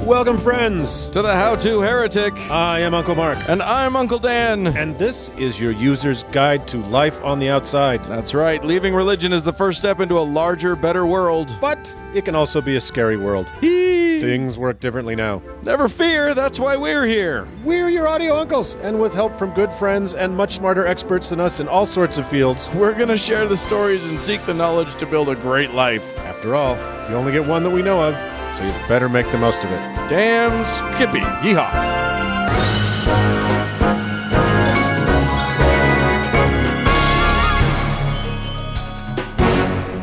Welcome, friends, to the How-To Heretic. I am Uncle Mark. And I'm Uncle Dan. And this is your user's guide to life on the outside. That's right. Leaving religion is the first step into a larger, better world. But it can also be a scary world. Things work differently now. Never fear, that's why we're here. We're your audio uncles, and with help from good friends and much smarter experts than us in all sorts of fields, we're going to share the stories and seek the knowledge to build a great life. After all, you only get one that we know of, so you better make the most of it. Damn Skippy. Yeehaw!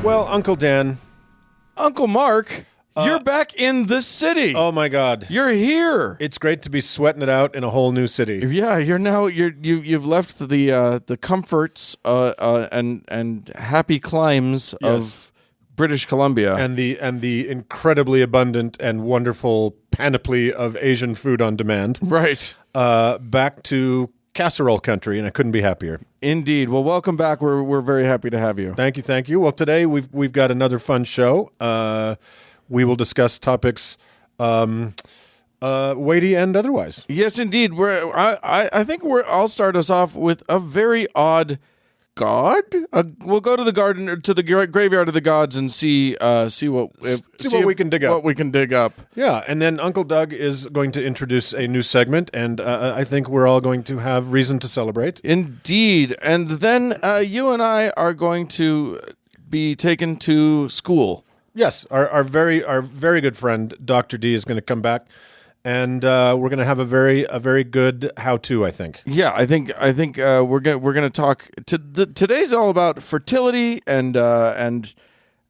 Well, Uncle Dan. Uncle Mark, you're back in the city. Oh my God. You're here. It's great to be sweating it out in a whole new city. Yeah, you've left the comforts and happy climes of British Columbia and the incredibly abundant and wonderful panoply of Asian food on demand. Right. Back to casserole country, and I couldn't be happier. Indeed. Well, welcome back. We're very happy to have you. Thank you. Well, today we've got another fun show. We will discuss topics weighty and otherwise. Yes, indeed. I think I'll start us off with a very odd god. We'll go to the garden, to the graveyard of the gods, and see what we can dig up. What we can dig up. Yeah, and then Uncle Doug is going to introduce a new segment, and I think we're all going to have reason to celebrate. Indeed, and then you and I are going to be taken to school. Yes, our very good friend Dr. D is going to come back. And we're going to have a very good how-to, I think. Yeah, I think we're going to talk. Today's all about fertility and the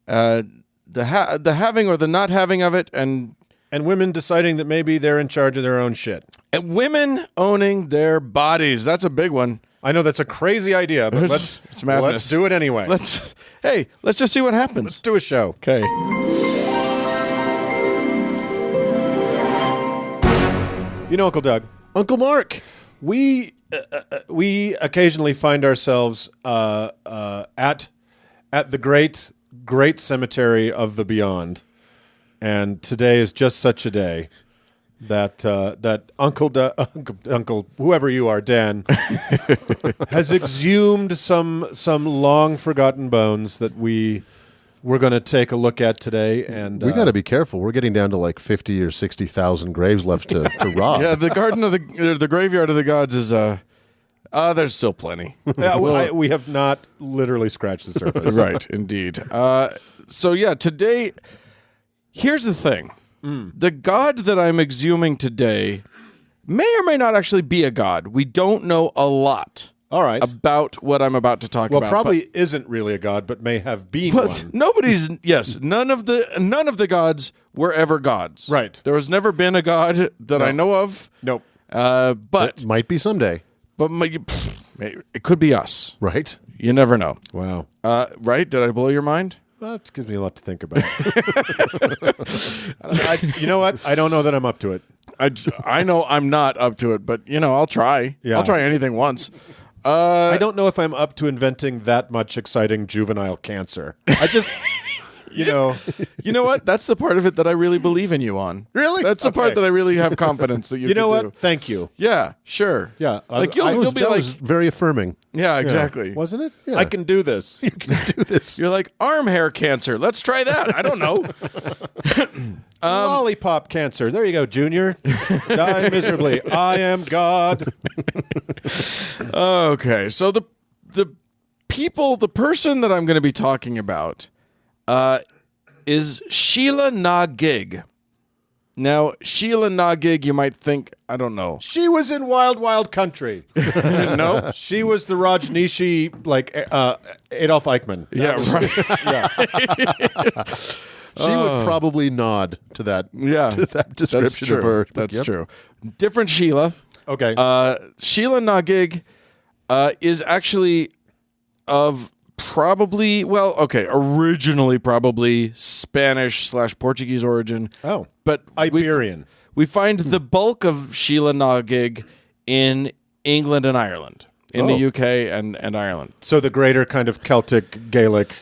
having or the not having of it, and women deciding that maybe they're in charge of their own shit. And women owning their bodies. That's a big one. I know that's a crazy idea, but it's madness. Let's do it anyway. Let's just see what happens. Let's do a show. Okay. You know, Uncle Doug, Uncle Mark, we occasionally find ourselves at the great cemetery of the beyond, and today is just such a day that Uncle whoever you are, Dan, has exhumed some long forgotten bones that we're going to take a look at today, and we got to be careful. We're getting down to like 50 or 60,000 graves left to rob. Yeah, the garden of the graveyard of the gods is there's still plenty. Yeah, we have not literally scratched the surface. Right, indeed. So yeah, today, here's the thing: the god that I'm exhuming today may or may not actually be a god. We don't know a lot. All right. About what I'm about to talk about. Well, probably isn't really a god, but may have been one. None of the gods were ever gods. Right. There has never been a god that I know of. Nope. But it might be someday. But it could be us. Right. You never know. Wow. Right? Did I blow your mind? Well, that gives me a lot to think about. You know what? I don't know that I'm up to it. I know I'm not up to it, but I'll try. Yeah. I'll try anything once. I don't know if I'm up to inventing that much exciting juvenile cancer. I just, you know what? That's the part of it that I really believe in you on. Really? That's the part that I really have confidence that you. You know what? Do. Thank you. Yeah, sure. Yeah, like you'll be that like was very affirming. Yeah, exactly. Yeah. Wasn't it? Yeah. I can do this. You can do this. You're like arm hair cancer. Let's try that. I don't know. Lollipop cancer. There you go, Junior. Die miserably. I am God. Okay, so the person that I'm going to be talking about is Sheila Na Gig. Now, Sheila Na Gig, you might think, I don't know. She was in Wild Wild Country. No? She was the Rajneeshi, like Adolf Eichmann. Yeah, right. She would probably nod to that. Yeah, to that description of her. That's true. Different Sheila. Okay. Sheila Na Gig is actually of originally probably Spanish/Portuguese origin. Oh, but Iberian. We find the bulk of Sheila Na Gig in England and Ireland, in the UK and Ireland. So the greater kind of Celtic, Gaelic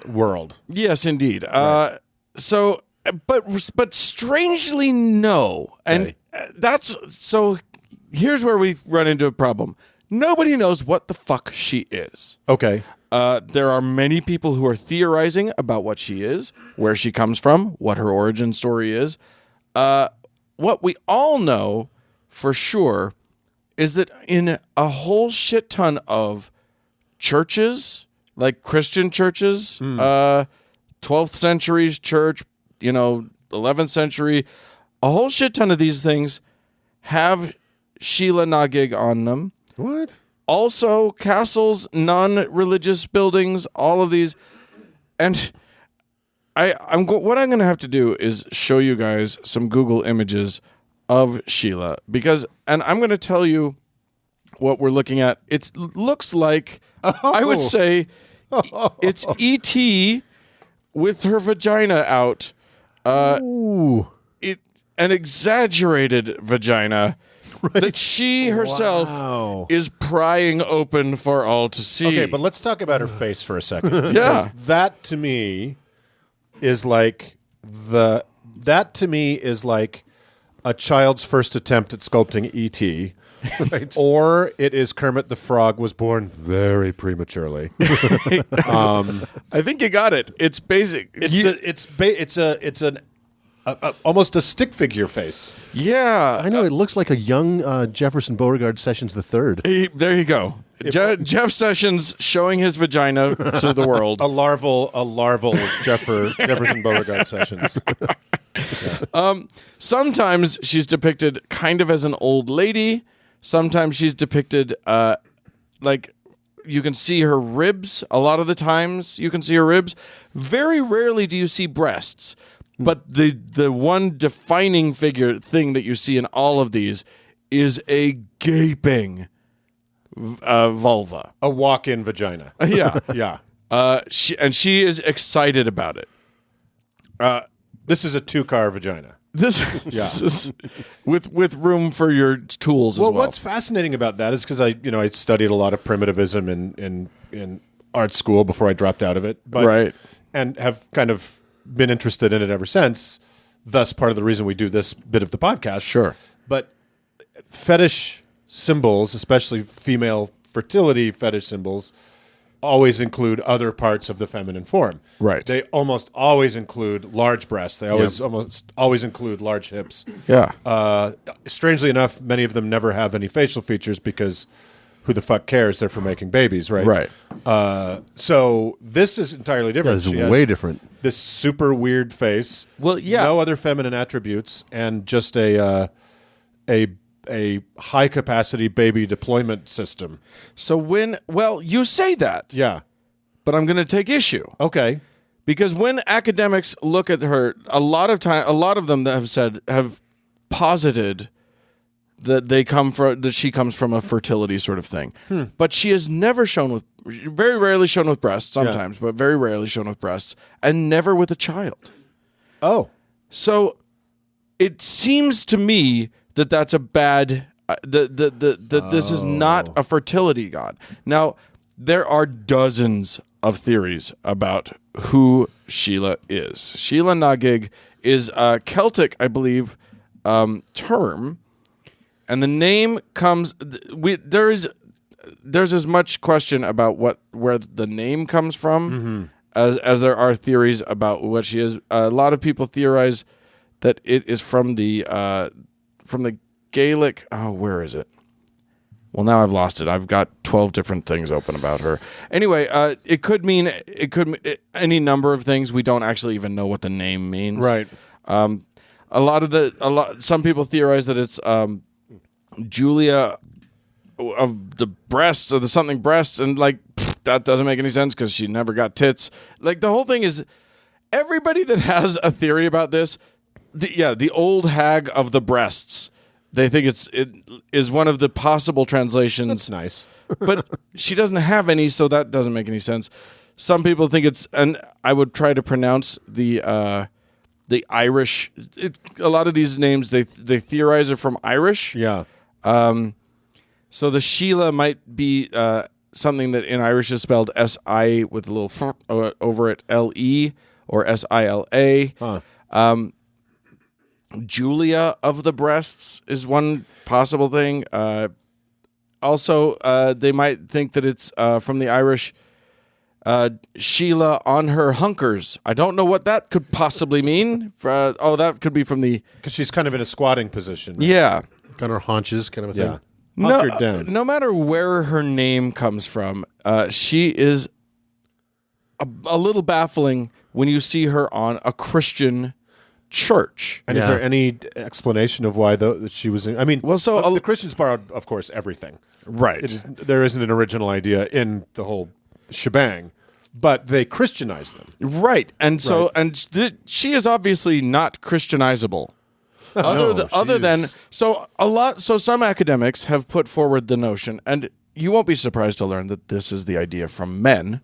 world. Yes, indeed. Right. So but strangely no. And that's so. Here's where we run into a problem. Nobody knows what the fuck she is. Okay. There are many people who are theorizing about what she is, where she comes from, what her origin story is. What we all know for sure is that in a whole shit ton of churches, like Christian churches, 12th century church, 11th century, a whole shit ton of these things have Sheila Nagig on them. What? Also, castles, non-religious buildings, all of these. And what I'm going to have to do is show you guys some Google images of Sheila. And I'm going to tell you what we're looking at. It looks like, I would say, it's E.T. with her vagina out. An exaggerated vagina. Right. That she herself is prying open for all to see. Okay, but let's talk about her face for a second. Yeah. That to me is like a child's first attempt at sculpting E.T. Right. Or it is Kermit the Frog was born very prematurely. I think you got it. It's basic. It's an almost a stick figure face. Yeah, I know. It looks like a young Jefferson Beauregard Sessions III. There you go. Jeff Sessions showing his vagina to the world. a larval Jefferson Beauregard Sessions. Sometimes she's depicted kind of as an old lady. Sometimes she's depicted like you can see her ribs. A lot of the times you can see her ribs. Very rarely do you see breasts. But the one defining thing that you see in all of these is a gaping vulva. A walk-in vagina. Yeah. Yeah. She is excited about it. This is a two-car vagina. This is with room for your tools as well. Well, what's fascinating about that is because I studied a lot of primitivism in art school before I dropped out of it. Right. And have kind of been interested in it ever since. Thus, part of the reason we do this bit of the podcast. Sure. But fetish symbols, especially female fertility fetish symbols, always include other parts of the feminine form. Right. They almost always include large breasts. They almost always include large hips. Yeah. Strangely enough, many of them never have any facial features because who the fuck cares? They're for making babies, right? Right. So this is entirely different. Yeah, it's way different. This super weird face. Well, yeah. No other feminine attributes, and just a high capacity baby deployment system. So you say that. Yeah. But I'm going to take issue. Okay. Because when academics look at her, a lot of them that have posited that she comes from a fertility sort of thing. But she is never very rarely shown with breasts sometimes, but very rarely shown with breasts, and never with a child. Oh. So it seems to me that that's a bad this is not a fertility god. Now, there are dozens of theories about who Sheila is. Sheila Nagig is a Celtic, I believe, term. And the name comes. There's as much question about where the name comes from as there are theories about what she is. A lot of people theorize that it is from the Gaelic. Oh, where is it? Well, now I've lost it. I've got 12 different things open about her. Anyway, it could mean any number of things. We don't actually even know what the name means. Right. Some people theorize that it's Julia of the breasts or the something breasts, and that doesn't make any sense because she never got tits. Like, the whole thing is everybody that has a theory about this, the old hag of the breasts. They think it is one of the possible translations. That's nice. But she doesn't have any, so that doesn't make any sense. Some people think it's, and I would try to pronounce the Irish. A lot of these names they theorize are from Irish. Yeah. So the Sheila might be something that in Irish is spelled S-I with a little over it, L-E or S-I-L-A. Huh. Julia of the breasts is one possible thing. Also, they might think that it's from the Irish Sheila on her hunkers. I don't know what that could possibly mean. That could be from the... Because she's kind of in a squatting position. Right? Yeah. On her haunches kind of a thing. Hunkered down. No matter where her name comes from, she is a little baffling when you see her on a Christian church. And is there any explanation of why she was in... I mean, the Christians borrowed, of course, everything. Right. There isn't an original idea in the whole shebang, but they Christianized them. Right. And so she is obviously not Christianizable. Some academics have put forward the notion, and you won't be surprised to learn that this is the idea from men.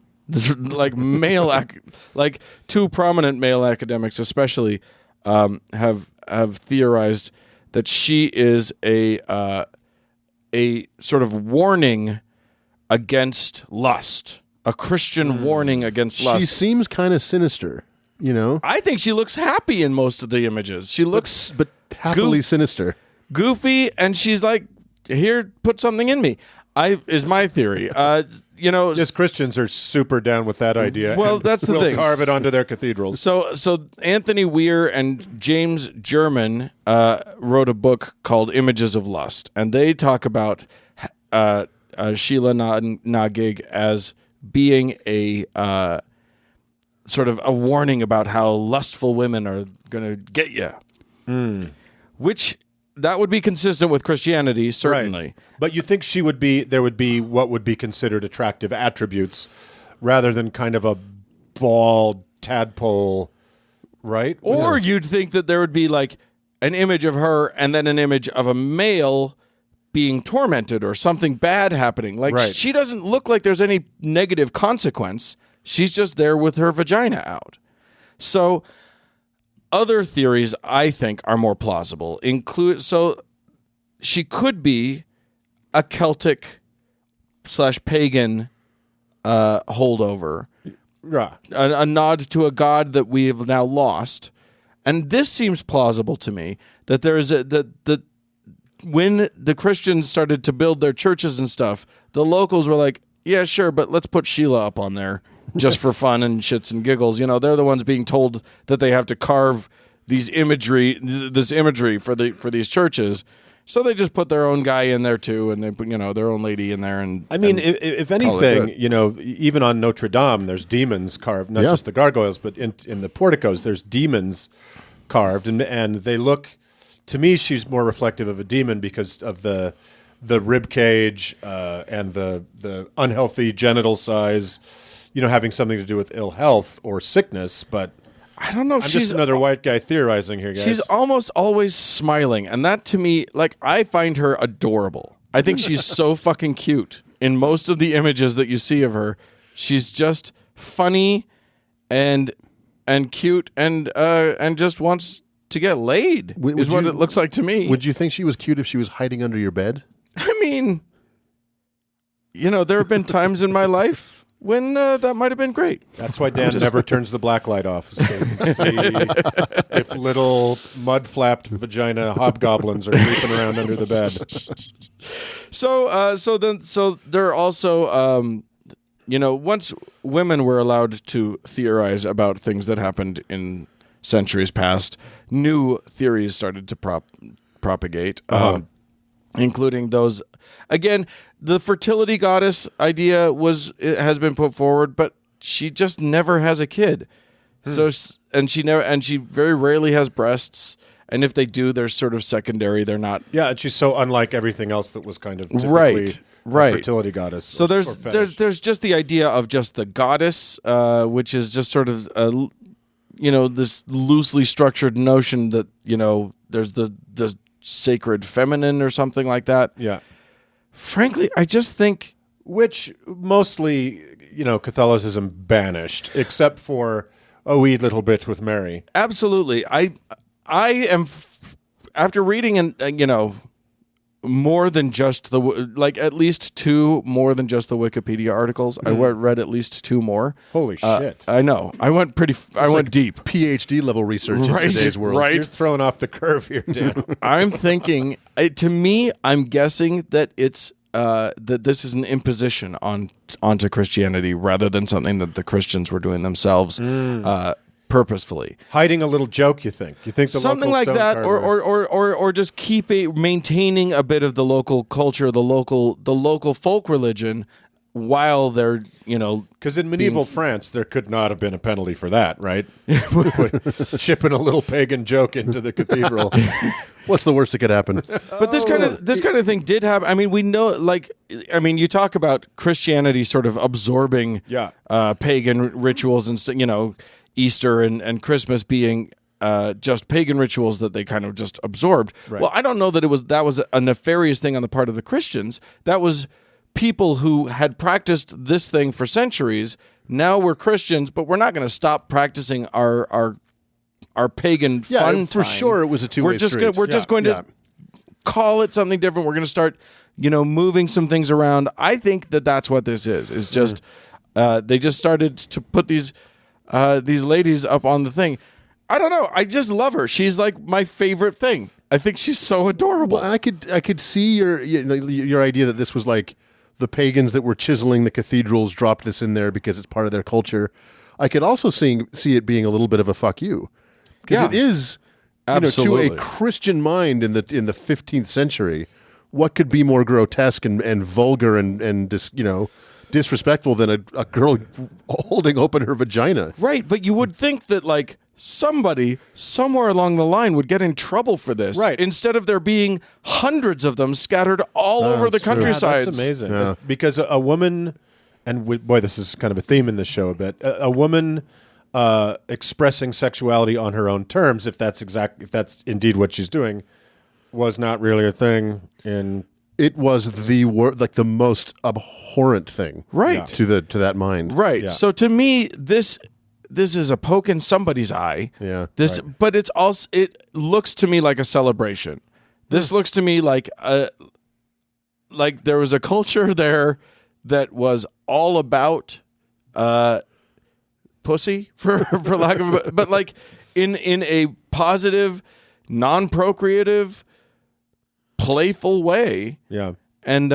Like two prominent male academics especially have theorized that she is a sort of warning against lust, a Christian warning against lust. She seems kind of sinister, you know? I think she looks happy in most of the images. She looks but happily sinister. Goofy, and she's like, here, put something in me. Is my theory. Yes, Christians are super down with that idea. Well, that's the thing. Carve it onto their cathedrals. So Anthony Weir and James German wrote a book called Images of Lust, and they talk about Sheila Nagig as being a sort of a warning about how lustful women are going to get you. Which that would be consistent with Christianity, certainly. Right. But you think there would be what would be considered attractive attributes rather than kind of a bald tadpole, right? Or you'd think that there would be like an image of her and then an image of a male being tormented or something bad happening. Like she doesn't look like there's any negative consequence. She's just there with her vagina out. So other theories, I think, are more plausible. So she could be a Celtic / pagan holdover, a nod to a god that we have now lost. And this seems plausible to me that there is that when the Christians started to build their churches and stuff, the locals were like, yeah, sure, but let's put Sheila up on there just for fun and shits and giggles. They're the ones being told that they have to carve this imagery for these churches. So they just put their own guy in there too, and they put their own lady in there. And I mean, if anything, even on Notre Dame, there's demons carved, not just the gargoyles, but in the porticos, there's demons carved, and they look. To me, she's more reflective of a demon because of the rib cage and the unhealthy genital size, having something to do with ill health or sickness. But I don't know. I'm just another white guy theorizing here, guys. She's almost always smiling, and that to me, I find her adorable. I think she's so fucking cute in most of the images that you see of her. She's just funny and cute and just wants to get laid. Is what it looks like to me. Would you think she was cute if she was hiding under your bed? I mean, there have been times in my life when that might have been great. That's why Dan never turns the black light off, so you can see if little mud-flapped vagina hobgoblins are creeping around under the bed. So there are also, once women were allowed to theorize about things that happened in centuries past, new theories started to propagate, including those. Again, the fertility goddess idea has been put forward, but she just never has a kid. So she very rarely has breasts, and if they do, they're sort of secondary. They're not. Yeah, and she's so unlike everything else that was kind of typically a fertility goddess. So there's just the idea of just the goddess, which is just sort of this loosely structured notion that there's the sacred feminine or something like that. Yeah. Frankly, I just think, which mostly Catholicism banished, except for a wee little bit with Mary. Absolutely. I am after reading more than just at least two more than just the Wikipedia articles. I read at least two more. Holy shit! I know. I went deep. PhD level research in today's world. Right. You're throwing off the curve here, Dan. I'm thinking. To me, I'm guessing that it's that this is an imposition onto Christianity rather than something that the Christians were doing themselves. Purposefully Hiding a little joke, you think? You think the something local like that, stonecarver- or just maintaining a bit of the local culture, the local folk religion, while they're Because in medieval France, there could not have been a penalty for that, right? Chipping a little pagan joke into the cathedral. What's the worst that could happen? But this kind of thing did happen. I mean, we know, you talk about Christianity sort of absorbing pagan rituals and Easter and Christmas being just pagan rituals that they kind of just absorbed. Right. Well, I don't know that that was a nefarious thing on the part of the Christians. That was people who had practiced this thing for centuries. Now we're Christians, but we're not going to stop practicing our pagan fun for time. sure it was a two-way street. We're just going to call it something different. We're going to start, moving some things around. I think that's what this is. It's just they just started to put these ladies up on the thing. I don't know. I just love her. She's like my favorite thing. I think she's so adorable. Well, I could see your idea that this was like the pagans that were chiseling the cathedrals dropped this in there because it's part of their culture. I could also see it being a little bit of a fuck you. Because it is, to a Christian mind in the 15th century, what could be more grotesque and vulgar and disrespectful than a girl holding open her vagina? Right, but you would think that somebody somewhere along the line would get in trouble for this. Right. Instead of there being hundreds of them scattered all over the countryside. That's amazing. Because a woman, and boy, this is kind of a theme in this show a bit. A woman expressing sexuality on her own terms, if that's indeed what she's doing, was not really a thing in. It was the most abhorrent thing, right, to that mind, right. Yeah. So to me, this is a poke in somebody's eye. Yeah. But it's also, it looks to me like a celebration. This looks to me like there was a culture there that was all about pussy, for lack of but in a positive, non-procreative, playful way. Yeah. And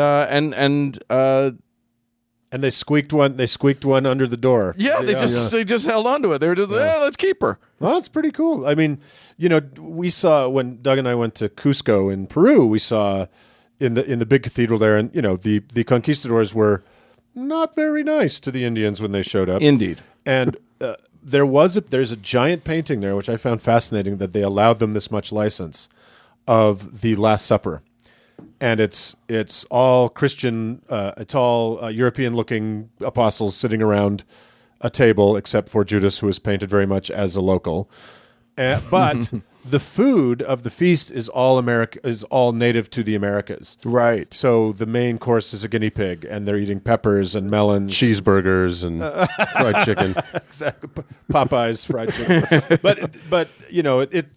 they squeaked one under the door. Yeah, they just held on to it. They were just let's keep her. Well, that's pretty cool. I mean, we saw when Doug and I went to Cusco in Peru, we saw in the big cathedral there, and the conquistadors were not very nice to the Indians when they showed up. Indeed. And there's a giant painting there, which I found fascinating, that they allowed them this much license, of the Last Supper. And it's all Christian, it's all European-looking apostles sitting around a table, except for Judas, who is painted very much as a local. But the food of the feast is all native to the Americas. Right. So the main course is a guinea pig, and they're eating peppers and melons, cheeseburgers, and fried chicken. Exactly, Popeye's fried chicken. but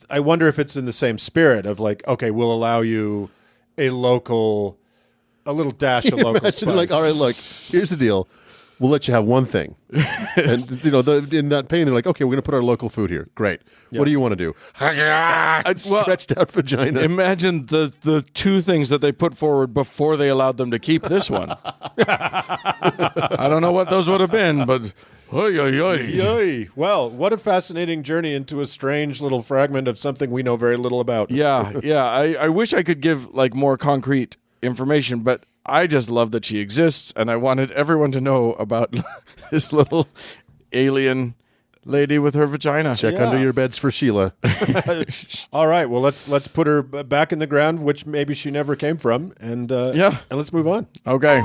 I wonder if it's in the same spirit of okay, we'll allow you a little dash of local spice. All right, look, here's the deal. We'll let you have one thing. And, in that painting, they're like, okay, we're going to put our local food here. Great. Yeah. What do you want to do? Stretched out vagina. Imagine the two things that they put forward before they allowed them to keep this one. I don't know what those would have been, but... Oy, oy, oy. Oy. Well, what a fascinating journey into a strange little fragment of something we know very little about. Yeah. I wish I could give more concrete information, but I just love that she exists, and I wanted everyone to know about this little alien lady with her vagina. Check under your beds for Sheila. All right. Well, let's put her back in the ground, which maybe she never came from, and let's move on. Okay.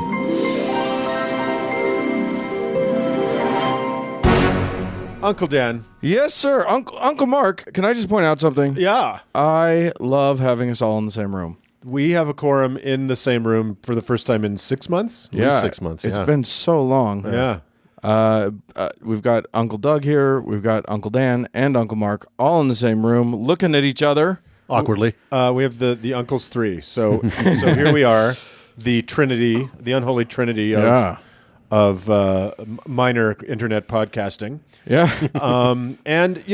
Uncle Dan. Yes, sir. Uncle Mark, can I just point out something? Yeah. I love having us all in the same room. We have a quorum in the same room for the first time in 6 months. Yeah. 6 months. It's been so long. Yeah. We've got Uncle Doug here. We've got Uncle Dan and Uncle Mark all in the same room looking at each other. Awkwardly. We have the Uncle's Three. So here we are, the Trinity, the unholy Trinity of minor internet podcasting. Yeah. And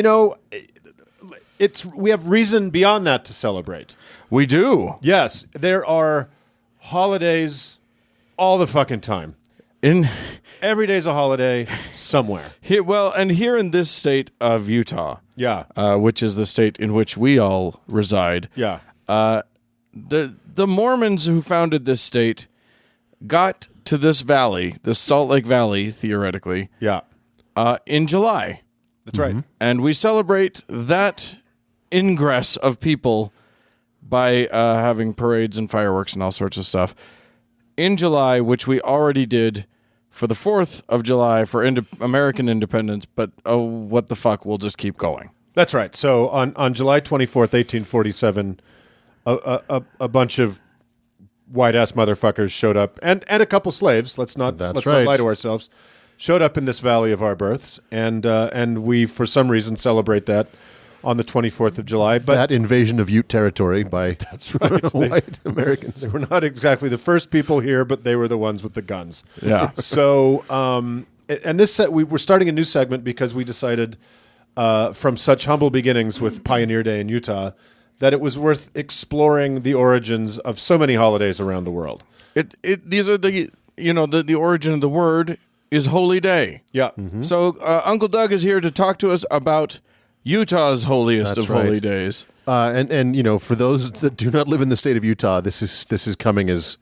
we have reason beyond that to celebrate. We do. Yes, there are holidays all the fucking time. Every day's a holiday somewhere. And here in this state of Utah, which is the state in which we all reside, the Mormons who founded this state got to this valley, this Salt Lake Valley, theoretically, in July. That's right. And we celebrate that ingress of people by having parades and fireworks and all sorts of stuff in July, which we already did for the 4th of July for American independence, but what the fuck, we'll just keep going. That's right. So on July 24th, 1847, a bunch of white-ass motherfuckers showed up, and a couple slaves, let's not lie to ourselves, showed up in this valley of our births, and we, for some reason, celebrate that on the 24th of July. But that invasion of Ute territory by white Americans. They were not exactly the first people here, but they were the ones with the guns. Yeah. So, and this we're starting a new segment because we decided, from such humble beginnings with Pioneer Day in Utah, that it was worth exploring the origins of so many holidays around the world. These are the origin of the word is Holy Day. Yeah. Mm-hmm. So Uncle Doug is here to talk to us about Utah's holiest of holy days. And for those that do not live in the state of Utah, this is coming as,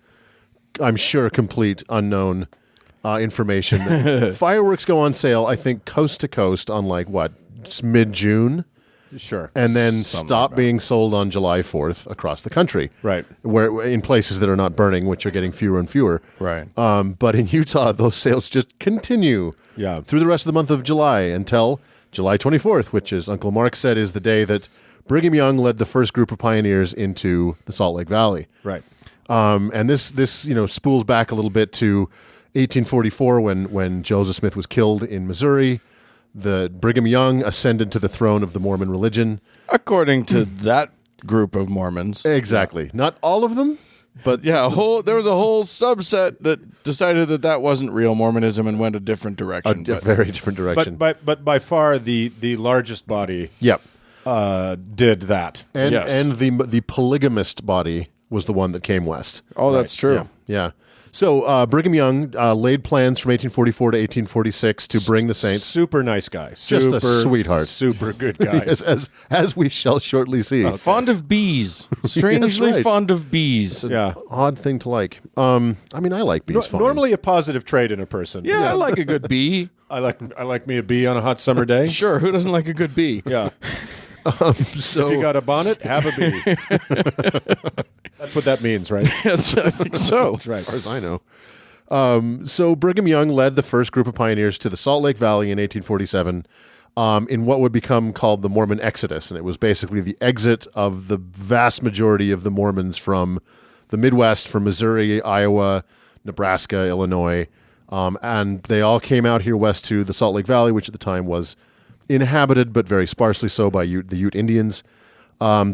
I'm sure, complete unknown information. Fireworks go on sale, I think, coast to coast on mid-June. Sure. And then stop being sold on July 4th across the country. Right. Where in places that are not burning, which are getting fewer and fewer. Right. But in Utah, those sales just continue through the rest of the month of July until July 24th, which, as Uncle Mark said, is the day that Brigham Young led the first group of pioneers into the Salt Lake Valley. Right. And this spools back a little bit to 1844 when Joseph Smith was killed in Missouri. The Brigham Young ascended to the throne of the Mormon religion. According to that group of Mormons. Exactly. Not all of them, but there was a whole subset that decided that wasn't real Mormonism and went a different direction. A very different direction. But by far the largest body did that. And the polygamist body was the one that came west. Oh, that's true. Yeah. So Brigham Young laid plans from 1844 to 1846 to bring the saints. Super nice guy. Just a sweetheart. Super good guy. as we shall shortly see. Fond of bees. Strangely fond of bees. Odd thing to like. I like bees. Normally a positive trait in a person. Yeah, I like a good bee. I like me a bee on a hot summer day. Sure, who doesn't like a good bee? Yeah. So if you got a bonnet, have a bee. That's what that means, right? Yes, I think so. That's right. As far as I know. So Brigham Young led the first group of pioneers to the Salt Lake Valley in 1847 in what would become called the Mormon Exodus. And it was basically the exit of the vast majority of the Mormons from the Midwest, from Missouri, Iowa, Nebraska, Illinois. And they all came out here west to the Salt Lake Valley, which at the time was inhabited, but very sparsely so by the Ute Indians.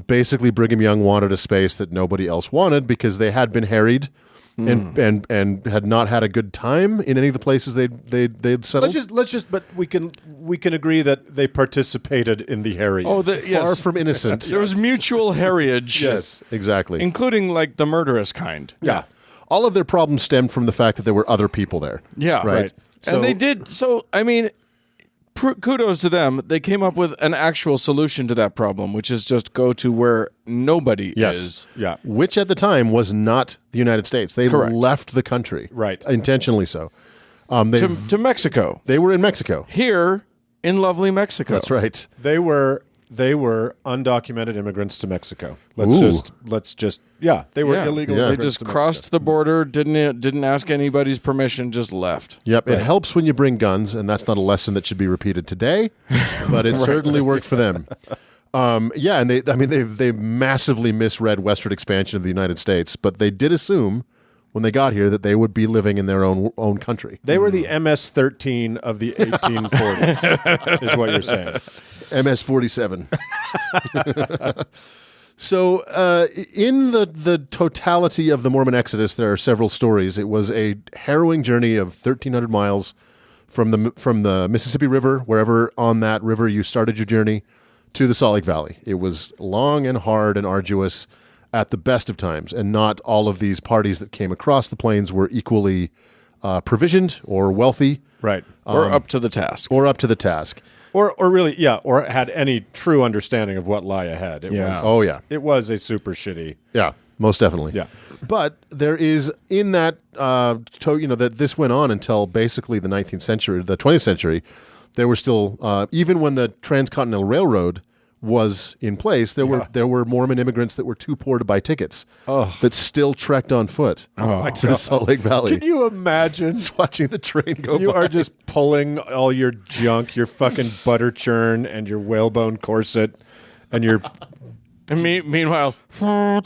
Basically, Brigham Young wanted a space that nobody else wanted because they had been harried and had not had a good time in any of the places they'd settled. But we can agree that they participated in the harry. Oh, far from innocent. There was mutual harriage. Yes, exactly, including the murderous kind. Yeah, all of their problems stemmed from the fact that there were other people there. Yeah, right. And they did. So kudos to them. They came up with an actual solution to that problem, which is just go to where nobody is. Yeah. Which at the time was not the United States. They left the country. Right. Intentionally so. To Mexico. They were in Mexico. Here in lovely Mexico. That's right. They were undocumented immigrants to Mexico. They were illegal immigrants. They just crossed the border, didn't ask anybody's permission, just left. Yep, It helps when you bring guns, and that's not a lesson that should be repeated today, but it certainly worked for them. And they massively misread westward expansion of the United States, but they did assume when they got here that they would be living in their own country. They were the MS-13 of the 1840s, is what you're saying. MS-47. So, in the totality of the Mormon Exodus, there are several stories. It was a harrowing journey of 1,300 miles from the Mississippi River, wherever on that river you started your journey, to the Salt Lake Valley. It was long and hard and arduous at the best of times, and not all of these parties that came across the plains were equally provisioned or wealthy. Right. Or up to the task. Or really, or had any true understanding of what lie ahead. It was, it was a super shitty. Yeah, most definitely. Yeah. But there is in that, that this went on until basically the 19th century, the 20th century, there were still, even when the Transcontinental Railroad was in place, there were Mormon immigrants that were too poor to buy tickets that still trekked on foot to the Salt Lake Valley. Can you imagine just watching the train go by? You are just pulling all your junk, your fucking butter churn and your whalebone corset and your... And meanwhile, blowing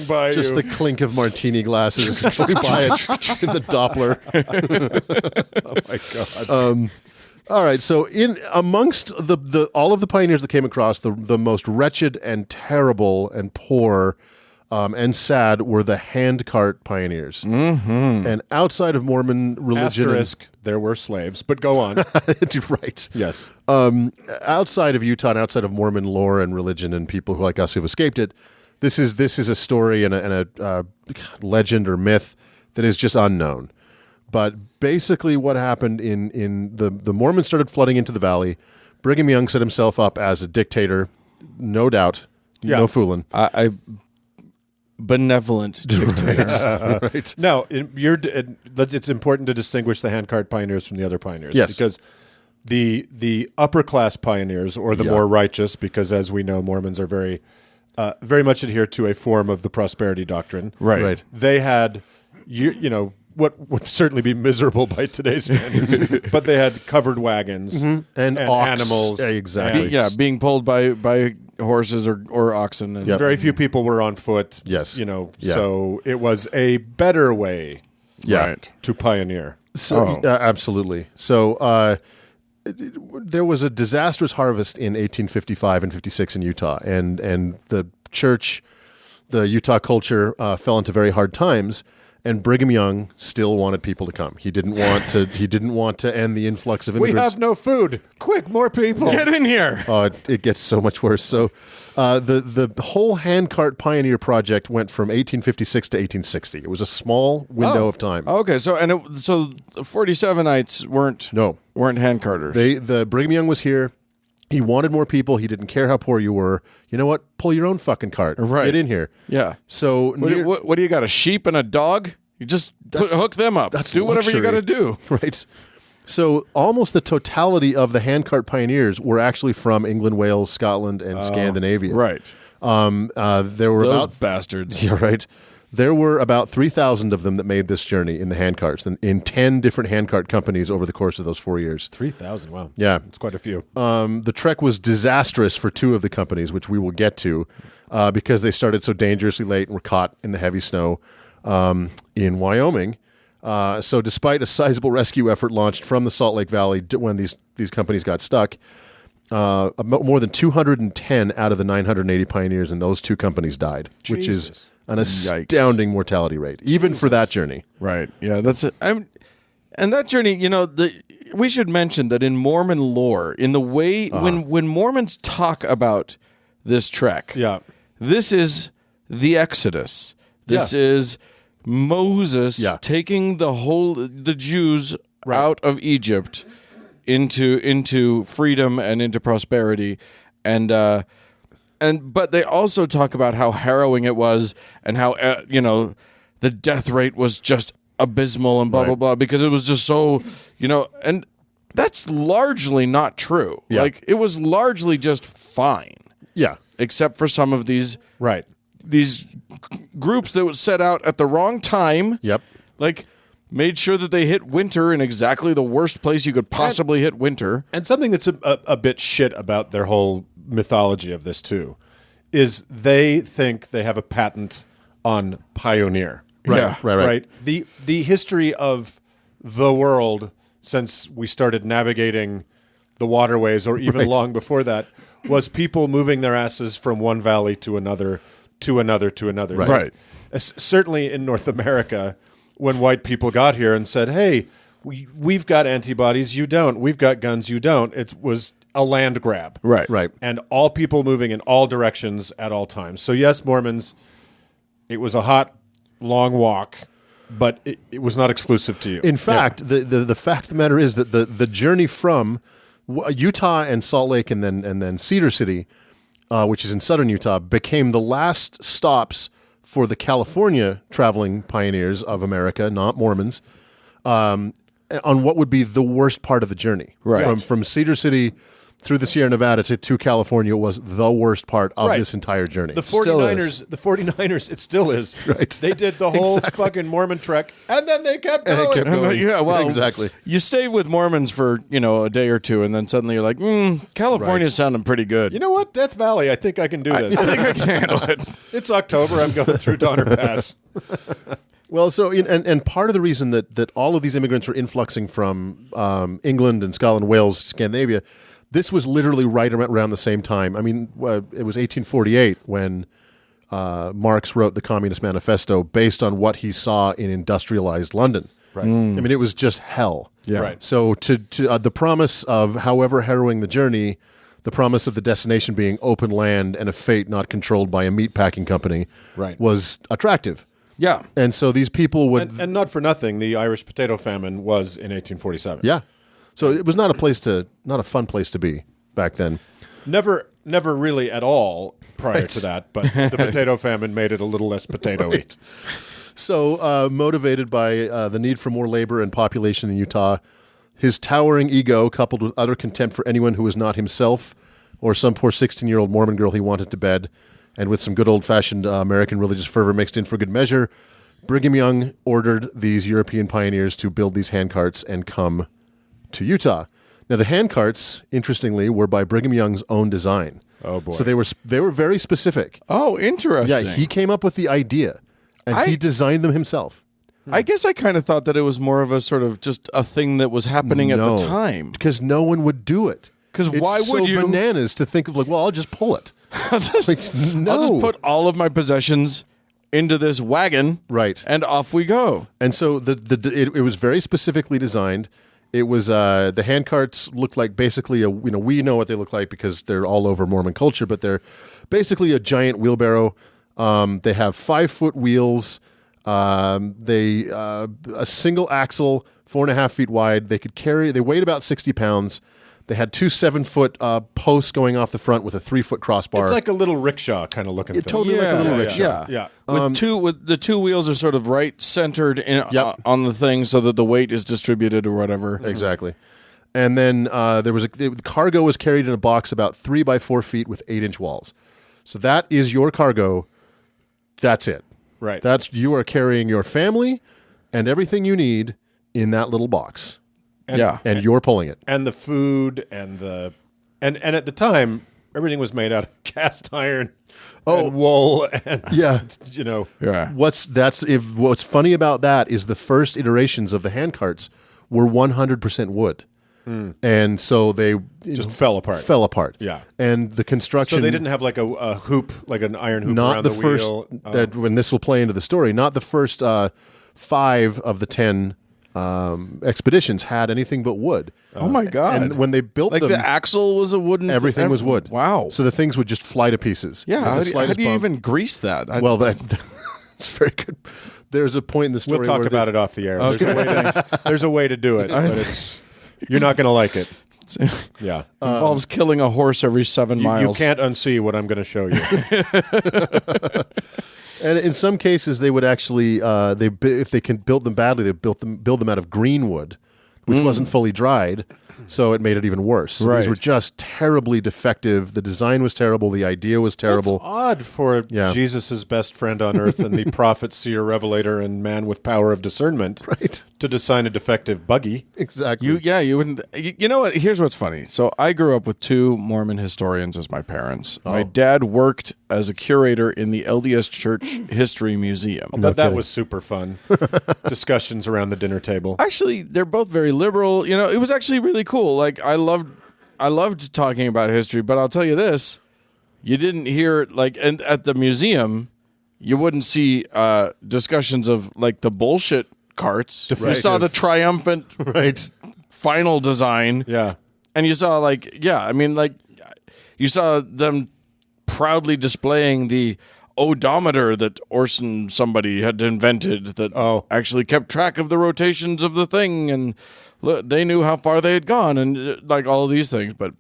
by just you. the clink of martini glasses going by it in the Doppler. Oh my God. All right, so in amongst the all of the pioneers that came across, the most wretched and terrible and poor and sad were the handcart pioneers. Mm-hmm. And outside of Mormon religion, asterisk, there were slaves, but go on. Right? Yes. Outside of Utah and outside of Mormon lore and religion and people who like us who've escaped it, this is a story and a legend or myth that is just unknown. But basically what happened in the Mormons started flooding into the valley. Brigham Young set himself up as a dictator, no doubt, no fooling. Benevolent dictator. Right. Now, it's important to distinguish the handcart pioneers from the other pioneers. Yes. Because the upper class pioneers, or the more righteous, because as we know, Mormons are very much adhere to a form of the prosperity doctrine. Right. They had, what would certainly be miserable by today's standards, but they had covered wagons and animals. Yeah, exactly. Being pulled by horses or oxen. And very few people were on foot. Yes. So it was a better way to pioneer. So, absolutely. So there was a disastrous harvest in 1855 and 56 in Utah, and the church, the Utah culture fell into very hard times. And Brigham Young still wanted people to come. He didn't want to. He didn't want to end the influx of immigrants. We have no food. Quick, more people. Get in here. It gets so much worse. So, the whole handcart pioneer project went from 1856 to 1860. It was a small window of time. Okay, so 47ites weren't handcarters. The Brigham Young was here. He wanted more people. He didn't care how poor you were. You know what? Pull your own fucking cart. Right. Get in here. Yeah. So what do you got? A sheep and a dog? You just hook them up. Do whatever you got to do. Right. So almost the totality of the handcart pioneers were actually from England, Wales, Scotland, and Scandinavia. Right. There were those bastards. Yeah, right. There were about 3,000 of them that made this journey in the handcarts, in 10 different handcart companies over the course of those 4 years. 3,000, wow. Yeah. It's quite a few. The trek was disastrous for two of the companies, which we will get to, because they started so dangerously late and were caught in the heavy snow in Wyoming. So despite a sizable rescue effort launched from the Salt Lake Valley when these companies got stuck, more than 210 out of the 980 pioneers in those two companies died, which is an astounding mortality rate, even for that journey. Right. Yeah, that's it. And that journey, we should mention that in Mormon lore, in the way when Mormons talk about this trek, this is the Exodus. This is Moses taking the Jews out of Egypt into freedom and into prosperity, but they also talk about how harrowing it was and how the death rate was just abysmal and blah blah blah, because it was just so and that's largely not true. Like, it was largely just fine. Yeah, except for some of these groups that was set out at the wrong time. Yep. Like, made sure that they hit winter in exactly the worst place you could possibly hit winter. And something that's a bit shit about their whole mythology of this too is they think they have a patent on pioneer. Right. The history of the world since we started navigating the waterways, or even long before that, was people moving their asses from one valley to another, to another, to another. Right. Certainly in North America, when white people got here and said, hey, we've got antibodies, you don't. We've got guns, you don't. It was a land grab. Right. And all people moving in all directions at all times. So yes, Mormons, it was a hot, long walk, but it was not exclusive to you. In fact, the fact of the matter is that the journey from Utah and Salt Lake and then Cedar City, which is in southern Utah, became the last stops for the California traveling pioneers of America, not Mormons, on what would be the worst part of the journey. Right. From Cedar City through the Sierra Nevada to California was the worst part of this entire journey. The 49ers, it still is. Right. They did the whole fucking Mormon trek, and then they kept going. Yeah, well, exactly. You stay with Mormons for, a day or two, and then suddenly you're like, California's sounding pretty good. You know what? Death Valley, I think I can do this. I think I can handle it. It's October. I'm going through Donner Pass. Well, so and part of the reason that all of these immigrants were influxing from England and Scotland, Wales, Scandinavia, this was literally right around the same time. I mean, it was 1848 when Marx wrote the Communist Manifesto based on what he saw in industrialized London. Right. I mean, it was just hell. Yeah. Right. So to the promise of, however harrowing the journey, the promise of the destination being open land and a fate not controlled by a meatpacking company was attractive. Yeah. And so these people would... And not for nothing, the Irish potato famine was in 1847. Yeah. So it was not a fun place to be back then. Never really at all prior to that, but the potato famine made it a little less potato-y. Right. So motivated by the need for more labor and population in Utah, his towering ego coupled with utter contempt for anyone who was not himself or some poor 16-year-old Mormon girl he wanted to bed, and with some good old-fashioned American religious fervor mixed in for good measure, Brigham Young ordered these European pioneers to build these handcarts and come to Utah. Now, the handcarts, interestingly, were by Brigham Young's own design. Oh, boy. So they were very specific. Oh, interesting. Yeah, he came up with the idea, and he designed them himself. I guess I kind of thought that it was more of a sort of just a thing that was happening at the time. Because no one would do it. Because why would you? It's so bananas to think of I'll just pull it. I'll just put all of my possessions into this wagon, right, and off we go. And so it was very specifically designed. It was the handcarts looked like basically we know what they look like because they're all over Mormon culture, but they're basically a giant wheelbarrow. They have 5-foot wheels. A single axle, 4.5 feet wide. They weighed about 60 pounds. They had 2 7-foot posts going off the front with a 3-foot crossbar. It's like a little rickshaw kind of looking thing. Totally like a little rickshaw. Yeah. With the two wheels are sort of right centered on the thing so that the weight is distributed or whatever. Exactly. And then the cargo was carried in a box about 3 by 4 feet with 8-inch walls. So that is your cargo. That's it. Right. You are carrying your family and everything you need in that little box. And you're pulling it. And the food and at the time everything was made out of cast iron and wool and What's funny about that is the first iterations of the handcarts were 100% wood. And so they just fell apart. Yeah. And the construction... So they didn't have like a hoop, like an iron hoop not around the first, wheel. When this will play into the story, not the first 5 of the 10 expeditions had anything but wood. Oh my God. And when they built them... the axle was a wooden... Everything was wood. Wow. So the things would just fly to pieces. Yeah. How do you even grease that? Well, it's very good. There's a point in the story we'll talk about it off the air. Okay. There's a way to do it, but you're not going to like it. Yeah. Involves killing a horse every 7 miles. You can't unsee what I'm going to show you. And in some cases, they would actually, if they can build them badly, they build them out of green wood, which wasn't fully dried, so it made it even worse. So these were just terribly defective. The design was terrible. The idea was terrible. It's odd for Jesus' best friend on earth and the prophet, seer, revelator, and man with power of discernment to design a defective buggy. Exactly. You wouldn't. You know what? Here's what's funny. So I grew up with 2 Mormon historians as my parents. My dad worked as a curator in the LDS Church History Museum. But that was super fun. Discussions around the dinner table. Actually, they're both very liberal. It was actually really cool. Like I loved I loved talking about history, but I'll tell you this: you didn't hear and at the museum, you wouldn't see discussions of like the bullshit carts. You saw the triumphant final design, and you saw you saw them proudly displaying the odometer that Orson somebody had invented that actually kept track of the rotations of the thing, and they knew how far they had gone, and like all of these things. But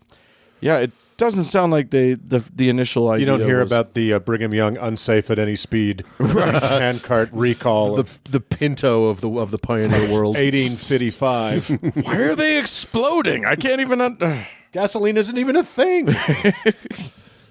yeah, it doesn't sound like the initial idea. You don't hear about the Brigham Young unsafe at any speed handcart recall. The Pinto of the pioneer world. 1855. Why are they exploding? I can't even. Gasoline isn't even a thing.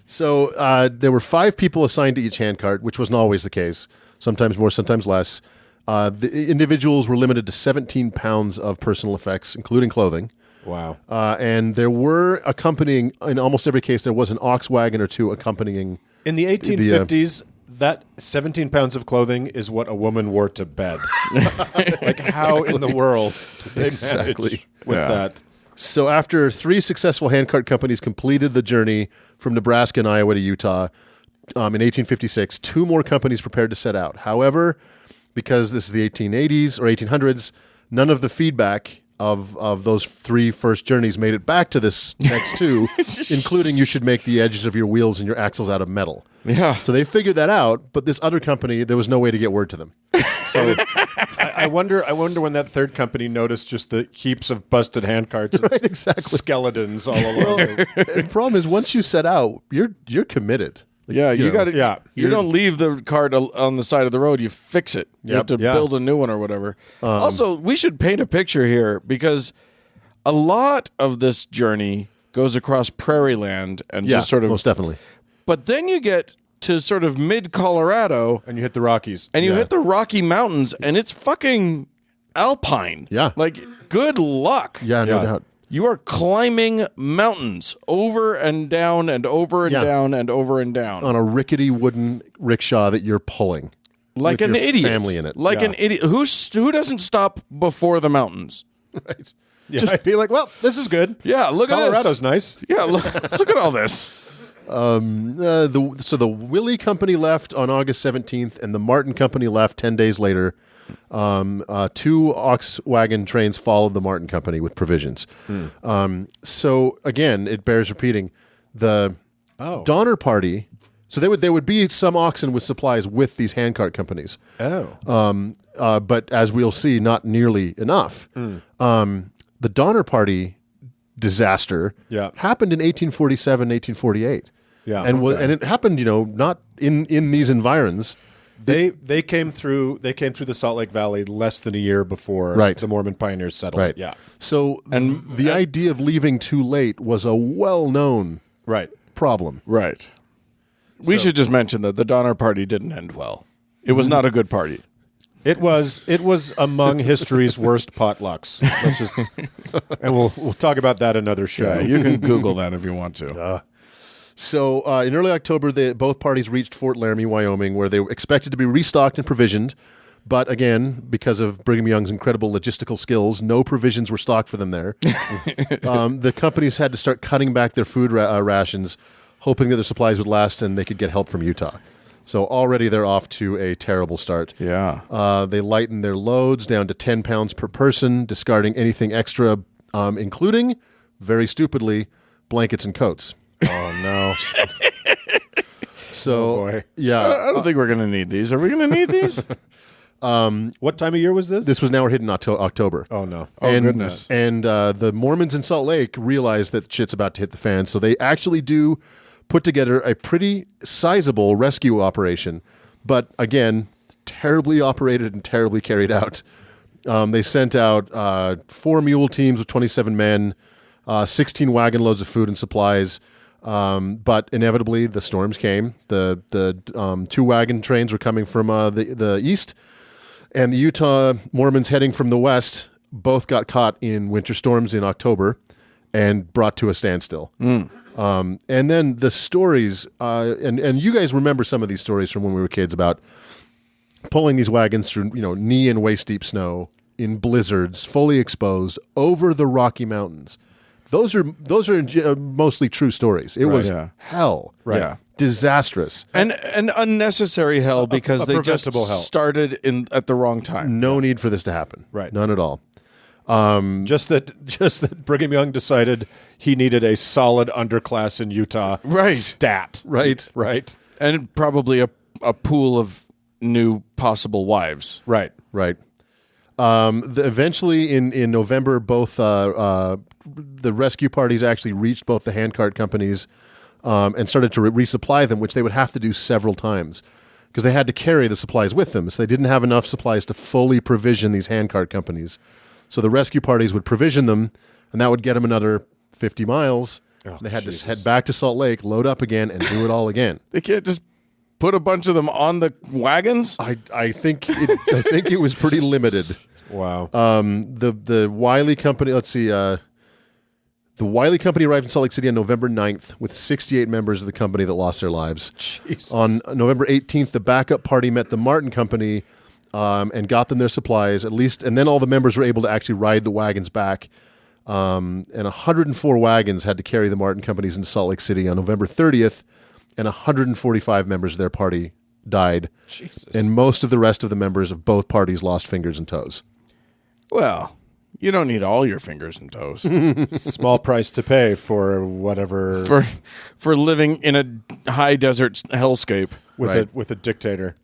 So there were 5 people assigned to each handcart, which wasn't always the case. Sometimes more, sometimes less. The individuals were limited to 17 pounds of personal effects, including clothing. Wow. And there were accompanying, in almost every case, there was an ox wagon or two accompanying. In the 1850s, that 17 pounds of clothing is what a woman wore to bed. Like, how in the world did they manage with that? So after 3 successful handcart companies completed the journey from Nebraska and Iowa to Utah in 1856, 2 more companies prepared to set out. However, because this is the 1880s or 1800s, none of the feedback of those 3 first journeys made it back to this next 2, including you should make the edges of your wheels and your axles out of metal. Yeah. So they figured that out, but this other company, there was no way to get word to them. So I wonder when that third company noticed just the heaps of busted handcarts and skeletons all along. The problem is once you set out, you're committed. Yeah, you got to. Yeah, you don't leave the cart on the side of the road. You fix it. You have to build a new one or whatever. Also, we should paint a picture here because a lot of this journey goes across prairie land and just sort of most definitely. But then you get to sort of mid-Colorado, and you hit the Rockies, and you hit the Rocky Mountains, and it's fucking alpine. Yeah, like good luck. Yeah, no doubt. You are climbing mountains over and down and over and down and over and down on a rickety wooden rickshaw that you're pulling, like with an your idiot, family in it, like an idiot. Who doesn't stop before the mountains? Right. Yeah, I'd be like, well, this is good. Yeah, look at this. Colorado's nice. Yeah, look at all this. So the Willie Company left on August 17th, and the Martin Company left 10 days later. 2 ox wagon trains followed the Martin Company with provisions. So again, it bears repeating. The Donner Party. So there would be some oxen with supplies with these handcart companies. But as we'll see, not nearly enough. The Donner Party disaster happened in 1847, 1848. Yeah, and it happened, not in these environs. They came through the Salt Lake Valley less than a year before the Mormon pioneers settled. Right. Yeah. So the idea of leaving too late was a well-known problem. Right. We should just mention that the Donner Party didn't end well. It was not a good party. It was among history's worst potlucks. And we'll talk about that another show. Yeah, you can Google that if you want to. So in early October, both parties reached Fort Laramie, Wyoming, where they were expected to be restocked and provisioned. But again, because of Brigham Young's incredible logistical skills, no provisions were stocked for them there. The companies had to start cutting back their food rations, hoping that their supplies would last and they could get help from Utah. So already they're off to a terrible start. Yeah. They lightened their loads down to 10 pounds per person, discarding anything extra, including, very stupidly, blankets and coats. Oh, no. So, yeah. I don't think we're going to need these. Are we going to need these? What time of year was this? This was now hidden October. Oh, no. Goodness. And the Mormons in Salt Lake realize that shit's about to hit the fan, so they actually do put together a pretty sizable rescue operation. But again, terribly operated and terribly carried out. They sent out 4 mule teams with 27 men, 16 wagon loads of food and supplies. But inevitably, the storms came. The 2 wagon trains were coming from the east, and the Utah Mormons heading from the west both got caught in winter storms in October and brought to a standstill. And then the stories, and you guys remember some of these stories from when we were kids about pulling these wagons through knee and waist deep snow in blizzards, fully exposed over the Rocky Mountains. Those are mostly true stories. It was hell. Right. Yeah. Disastrous. And unnecessary hell because they just preventable hell. started at the wrong time. No need for this to happen. Right. None at all. Just that Brigham Young decided he needed a solid underclass in Utah. Right. Stat. Right. Right. And probably a pool of new possible wives. Right. Right. Eventually, in November, both the rescue parties actually reached both the handcart companies and started to resupply them, which they would have to do several times because they had to carry the supplies with them. So they didn't have enough supplies to fully provision these handcart companies. So the rescue parties would provision them, and that would get them another 50 miles. They had to head back to Salt Lake, load up again, and do it all again. They can't just put a bunch of them on the wagons? I think it was pretty limited. Wow. The Wiley Company, let's see, the Wiley Company arrived in Salt Lake City on November 9th with 68 members of the company that lost their lives. Jesus. On November 18th, the backup party met the Martin Company and got them their supplies, at least, and then all the members were able to actually ride the wagons back. And 104 wagons had to carry the Martin Companies into Salt Lake City on November 30th, and 145 members of their party died. Jesus. And most of the rest of the members of both parties lost fingers and toes. Well, you don't need all your fingers and toes Small price to pay for whatever for living in a high desert hellscape with a dictator.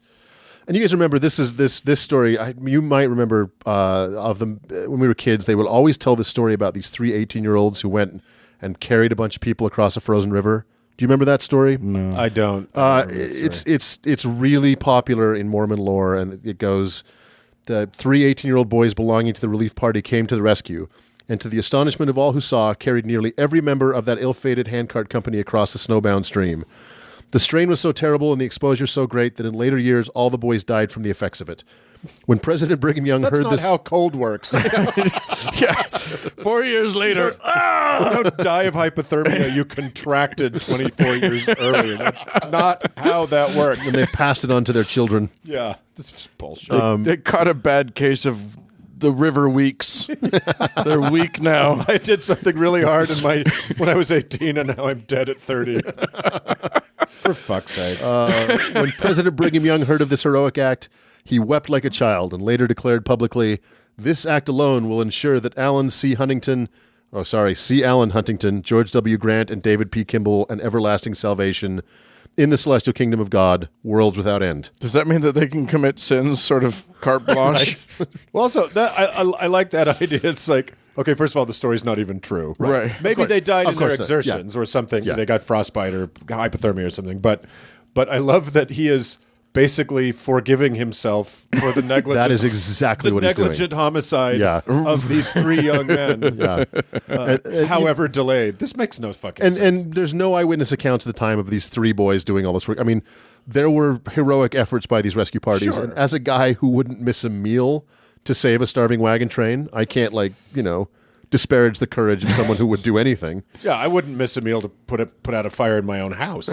And you guys remember this story. You might remember of them when we were kids. They would always tell this story about these 3 18-year-olds who went and carried a bunch of people across a frozen river. Do you remember that story? No. I don't. It's really popular in Mormon lore, and it goes: the 3 18-year-old boys belonging to the relief party came to the rescue, and to the astonishment of all who saw, carried nearly every member of that ill-fated handcart company across the snowbound stream. The strain was so terrible and the exposure so great that in later years all the boys died from the effects of it. When President Brigham Young heard That's this, not how cold works. Yeah. 4 years later. Don't die of hypothermia you contracted 24 years earlier. That's not how that works. and they passed it on to their children. Yeah, this is bullshit. They caught a bad case of the river weeks. They're weak now. I did something really hard when I was 18, and now I'm dead at 30. For fuck's sake. When President Brigham Young heard of this heroic act, he wept like a child and later declared publicly, "This act alone will ensure that C. Allen Huntington, George W. Grant, and David P. Kimball an everlasting salvation in the celestial kingdom of God, worlds without end." Does that mean that they can commit sins sort of carte blanche? Well, also, I like that idea. It's like, okay, first of all, the story's not even true. Right. Maybe they died in their course, exertions or something. Yeah. They got frostbite or hypothermia or something. But I love that he is basically forgiving himself for the negligent. That is exactly what he's doing. Negligent homicide of these 3 young men. Yeah. However delayed. This makes no fucking sense. And there's no eyewitness accounts at the time of these 3 boys doing all this work. I mean, there were heroic efforts by these rescue parties. Sure. And as a guy who wouldn't miss a meal to save a starving wagon train, I can't, disparage the courage of someone who would do anything. Yeah, I wouldn't miss a meal to put out a fire in my own house.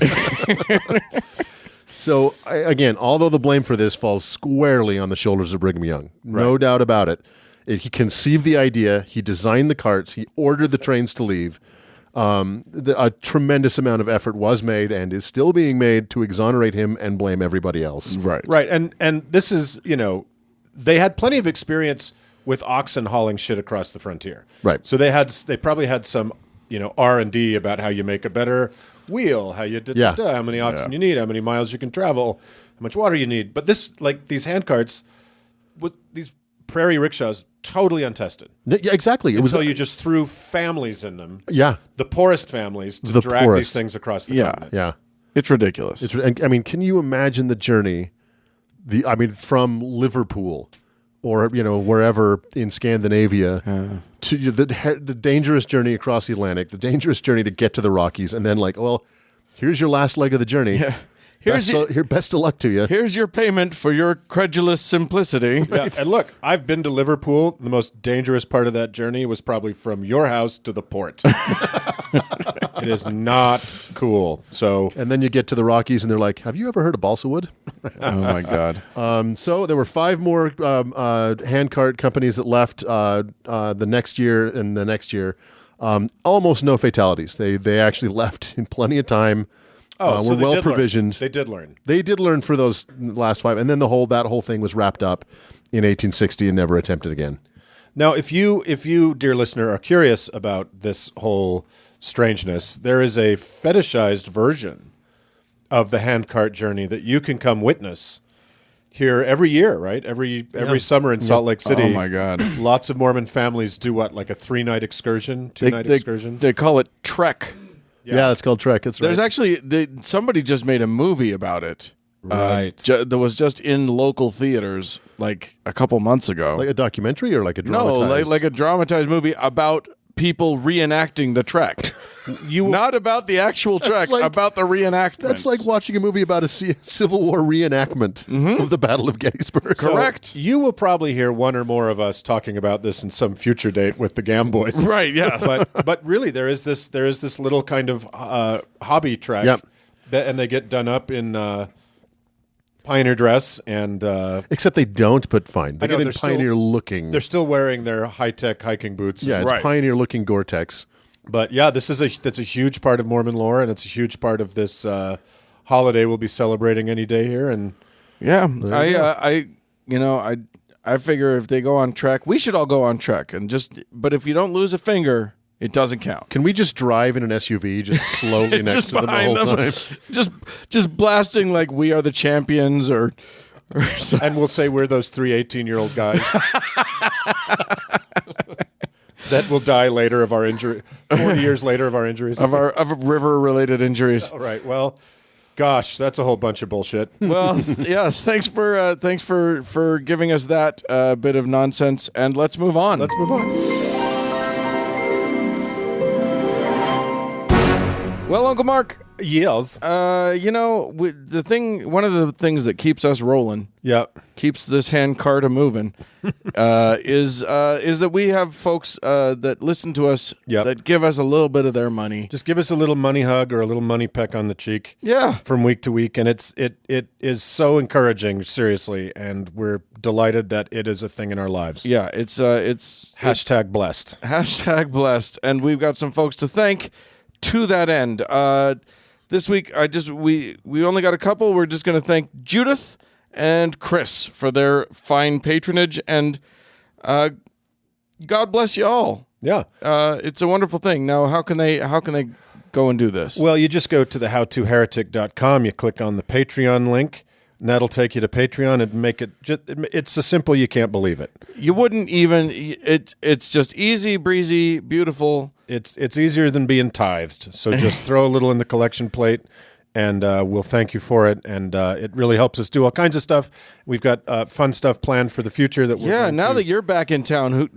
So, again, although the blame for this falls squarely on the shoulders of Brigham Young, no doubt about it, he conceived the idea, he designed the carts, he ordered the trains to leave. A tremendous amount of effort was made and is still being made to exonerate him and blame everybody else. Right. Right, and this is, they had plenty of experience with oxen hauling shit across the frontier. Right. So they probably had some, R&D about how you make a better wheel, how you how many oxen you need, how many miles you can travel, how much water you need. But this, these handcarts, with these prairie rickshaws, totally untested. Yeah, exactly. It was Until you just threw families in them. Yeah. The poorest families to drag these things across the continent. Yeah. It's ridiculous. Can you imagine the journey, from Liverpool or, wherever in Scandinavia to the dangerous journey across the Atlantic, the dangerous journey to get to the Rockies, and then here's your last leg of the journey. Yeah. Best of luck to you. Here's your payment for your credulous simplicity. Yeah, and look, I've been to Liverpool. The most dangerous part of that journey was probably from your house to the port. It is not cool. So, and then you get to the Rockies, and they're like, "Have you ever heard of balsa wood?" Oh my God! So there were 5 more handcart companies that left the next year and the next year. Almost no fatalities. They actually left in plenty of time. So were they well did learn. provisioned. They did learn. They did learn for those last 5, and then that whole thing was wrapped up in 1860 and never attempted again. Now, if you, dear listener, are curious about this whole strangeness, there is a fetishized version of the handcart journey that you can come witness here every year, right? Every summer in Salt Lake City. Oh my God! Lots of Mormon families do what, like a 3-night excursion, 2-night excursion. They call it Trek. Yeah, it's called Trek. That's right. There's actually somebody just made a movie about it. Right. That was just in local theaters like a couple months ago. like a documentary or like a No, dramatized? like a dramatized movie about people reenacting the trek. Not about the actual trek, like- about the reenactment. That's like watching a movie about a Civil War reenactment of the Battle of Gettysburg. So correct. You will probably hear one or more of us talking about this in some future date with the Gam Boys. Right, yeah. But really, there is this little kind of hobby track, Yep. and they get done up in pioneer dress, and Except they don't, but fine. They I know, get in they're still- pioneer-looking. they're still wearing their high-tech hiking boots. Yeah, it's Right. pioneer-looking Gore-Tex. But yeah, that's a huge part of Mormon lore, and it's a huge part of this holiday we'll be celebrating any day here. And Yeah, I figure if they go on trek, we should all go on trek, but if you don't lose a finger, it doesn't count. Can we just drive in an SUV just slowly next Just to them the behind whole them. time? Just blasting like we are the champions or and we'll say we're those 3 18-year-old guys that will die later of our injury, 40 years later of our injuries. of river related injuries. All right. Well, gosh, that's a whole bunch of bullshit. Well, yes, thanks for giving us that bit of nonsense, and let's move on. Let's move on. Well, Uncle Mark, Yes. one of the things that keeps us rolling, Yeah. keeps this hand cart a moving, is that we have folks that listen to us Yep. that give us a little bit of their money. Just give us a little money hug or a little money peck on the cheek. Yeah. From week to week, and it is so encouraging, and we're delighted that it is a thing in our lives. Yeah, it's Hashtag blessed. Hashtag blessed, and we've got some folks to thank to that end. This week, we only got a couple. We're just going to thank Judith and Chris for their fine patronage, and God bless you all. Yeah. It's a wonderful thing. Now, how can they go and do this? Well, you just go to thehowtoheretic.com. You click on the Patreon link, and that'll take you to Patreon and make it. It's so simple you can't believe it. You wouldn't even. It's just easy breezy, beautiful. It's easier than being tithed. So just throw a little in the collection plate, and we'll thank you for it. And it really helps us do all kinds of stuff. We've got fun stuff planned for the future. Now that you're back in town,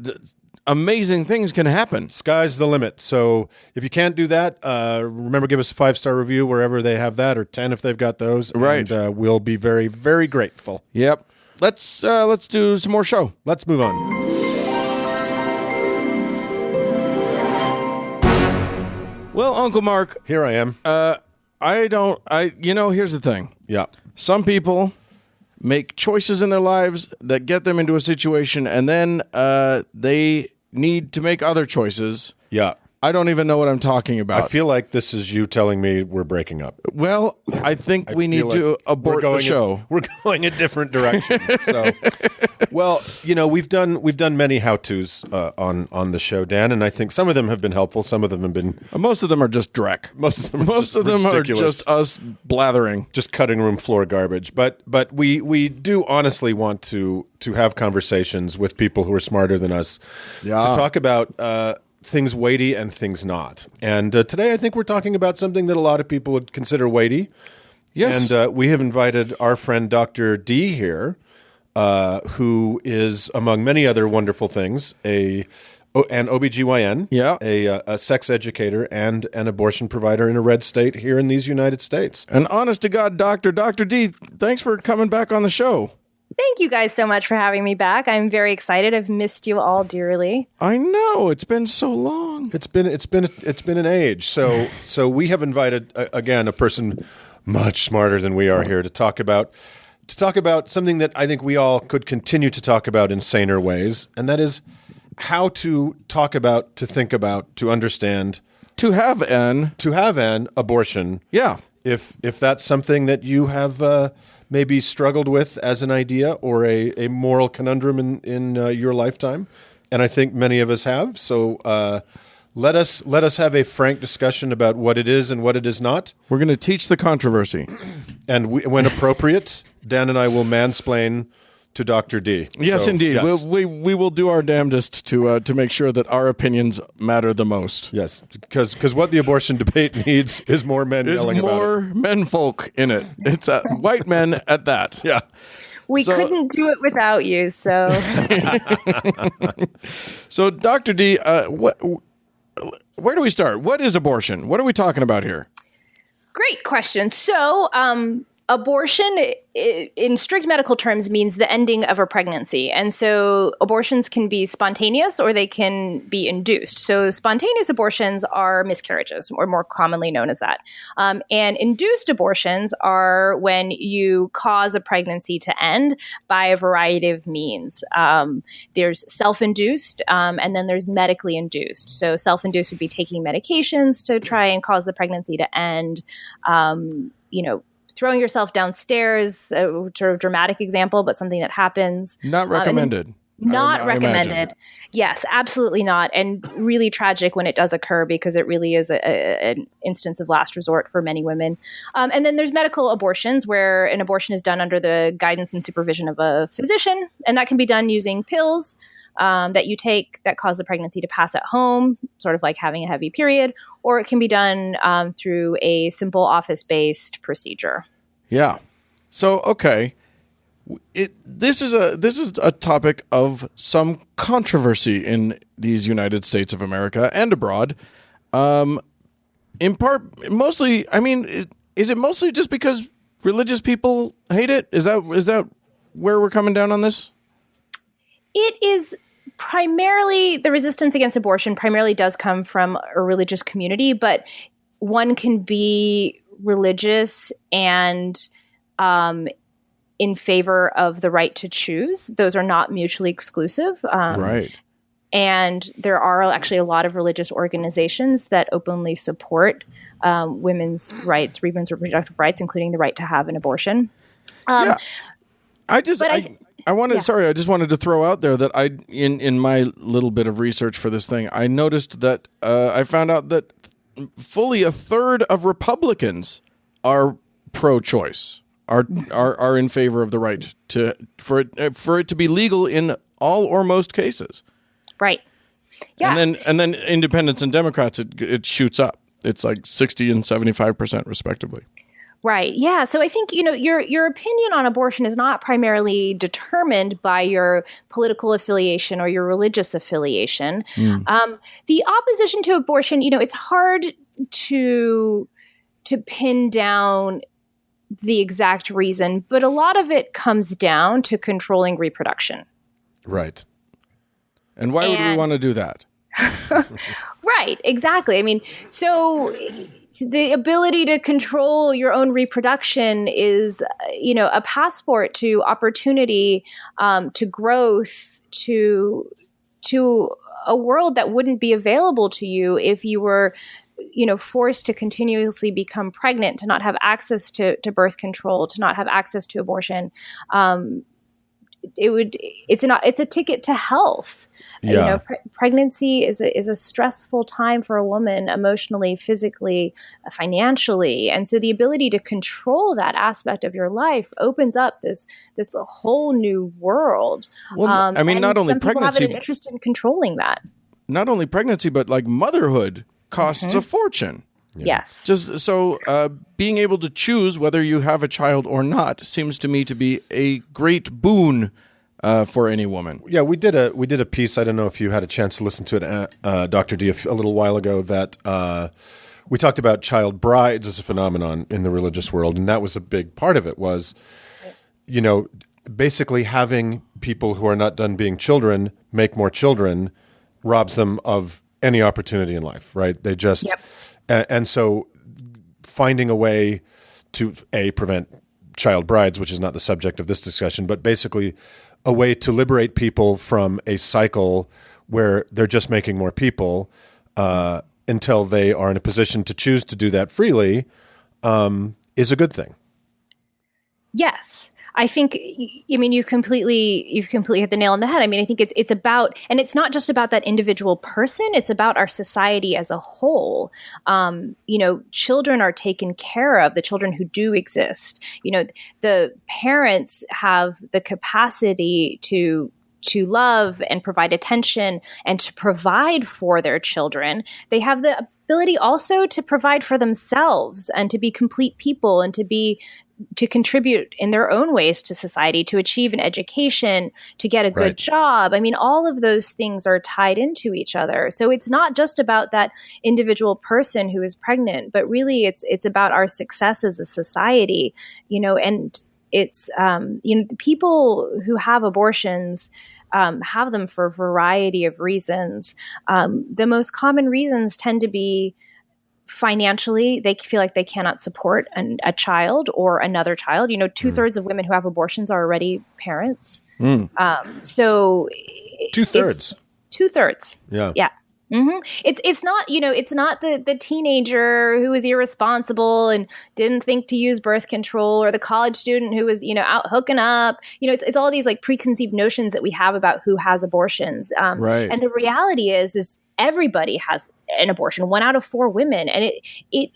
amazing things can happen. Sky's the limit. So if you can't do that, remember, give us a 5-star review wherever they have that, or 10 if they've got those. Right. And we'll be very, very grateful. Yep. Let's do some more show. Let's move on. Well, Uncle Mark, Here I am. here's the thing. Yeah. Some people make choices in their lives that get them into a situation, and then they need to make other choices. Yeah. I don't even know what I'm talking about. I feel like this is you telling me we're breaking up. Well, I think we need feel to like abort the show. We're going a different direction. So, well, we've done many how-tos on the show, Dan, and I think some of them have been helpful. Some of them have been. Most of them are just dreck. Most of them are ridiculous. just us blathering. Just cutting room floor garbage. But we do honestly want to have conversations with people who are smarter than us to talk about things weighty and things not. And today I think we're talking about something that a lot of people would consider weighty. Yes. And we have invited our friend Dr. D here, who is, among many other wonderful things, an OBGYN, Yeah. a sex educator, and an abortion provider in a red state here in these United States. And honest to God, Dr. D, thanks for coming back on the show. Thank you guys so much for having me back. I'm very excited. I've missed you all dearly. I know, it's been so long. It's been an age. So we have invited again a person much smarter than we are here to talk about something that I think we all could continue to talk about in saner ways, and that is how to talk about, to think about, to understand, To have an abortion. Yeah. If that's something that you have maybe struggled with as an idea or a moral conundrum in your lifetime, and I think many of us have. So let us have a frank discussion about what it is and what it is not. We're going to teach the controversy. And when appropriate, Dan and I will mansplain to Dr. D. Yes, So, indeed. yes. We will do our damnedest to make sure that our opinions matter the most. Yes, because what the abortion debate needs is more men There's yelling more about it. menfolk in it. It's white men at that. Yeah. We So- couldn't do it without you, so So, Dr. D, where do we start? What is abortion? What are we talking about here? great question. So, abortion in strict medical terms means the ending of a pregnancy. And so abortions can be spontaneous or they can be induced. So spontaneous abortions are miscarriages, or more commonly known as that. And induced abortions are when you cause a pregnancy to end by a variety of means. There's self-induced, and then there's medically induced. So self-induced would be taking medications to try and cause the pregnancy to end. Throwing yourself downstairs, sort of dramatic example, but something that happens. Not recommended. Not I recommended. imagine. Yes, absolutely not. And really tragic when it does occur because it really is an instance of last resort for many women. And then there's medical abortions where an abortion is done under the guidance and supervision of a physician. And that can be done using pills that you take that cause the pregnancy to pass at home, sort of like having a heavy period, or it can be done through a simple office-based procedure. Yeah. So, okay. This is a topic of some controversy in these United States of America and abroad. In part, mostly, I mean, is it mostly just because religious people hate it? Is that where we're coming down on this? It is primarily, the resistance against abortion primarily does come from a religious community, but one can be religious and in favor of the right to choose. Those are not mutually exclusive. Right. And there are actually a lot of religious organizations that openly support women's rights, women's reproductive rights, including the right to have an abortion. Yeah. I just wanted to throw out there that in my little bit of research for this thing, I noticed that I found out that fully a third of Republicans are pro-choice, are in favor of the right for it to be legal in all or most cases. Right. Yeah. And then independents and Democrats, it shoots up. It's like 60 and 75% respectively. Right. Yeah. So I think, your opinion on abortion is not primarily determined by your political affiliation or your religious affiliation. The opposition to abortion, it's hard to pin down the exact reason, but a lot of it comes down to controlling reproduction. Right. And why would we want to do that? Right. Exactly. I mean, so the ability to control your own reproduction is, a passport to opportunity, to growth, to a world that wouldn't be available to you if you were, forced to continuously become pregnant, to not have access to birth control, to not have access to abortion. It's a ticket to health. Yeah. Pregnancy is a stressful time for a woman, emotionally, physically, financially, and so the ability to control that aspect of your life opens up this whole new world. Well, I mean, and not only some people pregnancy, have an interest in controlling that. Not only pregnancy, but like motherhood costs a fortune. Yes. Just so being able to choose whether you have a child or not seems to me to be a great boon for any woman. Yeah, we did a piece. I don't know if you had a chance to listen to it, Dr. D, a little while ago. That we talked about child brides as a phenomenon in the religious world, and that was a big part of it. Was basically having people who are not done being children make more children robs them of any opportunity in life. Right? They just and so finding a way to prevent child brides, which is not the subject of this discussion, but basically a way to liberate people from a cycle where they're just making more people until they are in a position to choose to do that freely, is a good thing. Yes. I think, you've completely hit the nail on the head. I mean, I think it's about, and it's not just about that individual person, it's about our society as a whole. Children are taken care of, the children who do exist. The parents have the capacity to love and provide attention and to provide for their children. They have the ability also to provide for themselves and to be complete people and to contribute in their own ways to society, to achieve an education, to get a good job. I mean, all of those things are tied into each other. So it's not just about that individual person who is pregnant, but really it's about our success as a society, and it's, the people who have abortions have them for a variety of reasons. The most common reasons tend to be financially. They feel like they cannot support a child or another child. 2/3 of women who have abortions are already parents. So 2/3. 2/3. Yeah. Yeah. Mm-hmm. It's not it's not the teenager who was irresponsible and didn't think to use birth control, or the college student who was out hooking up. It's all these like preconceived notions that we have about who has abortions. Right. And the reality is everybody has an abortion. 1 out of 4 women, and it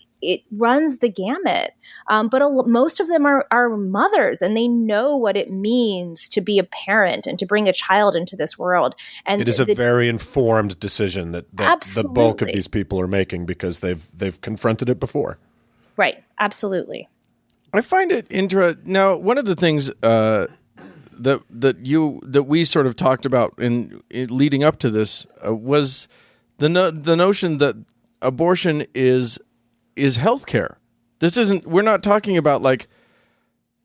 runs the gamut. But most of them are mothers, and they know what it means to be a parent and to bring a child into this world. And it is a very informed decision that the bulk of these people are making because they've confronted it before. Right. Absolutely. I find it Now, one of the things that we sort of talked about in leading up to this was the notion that abortion is healthcare. This isn't. We're not talking about like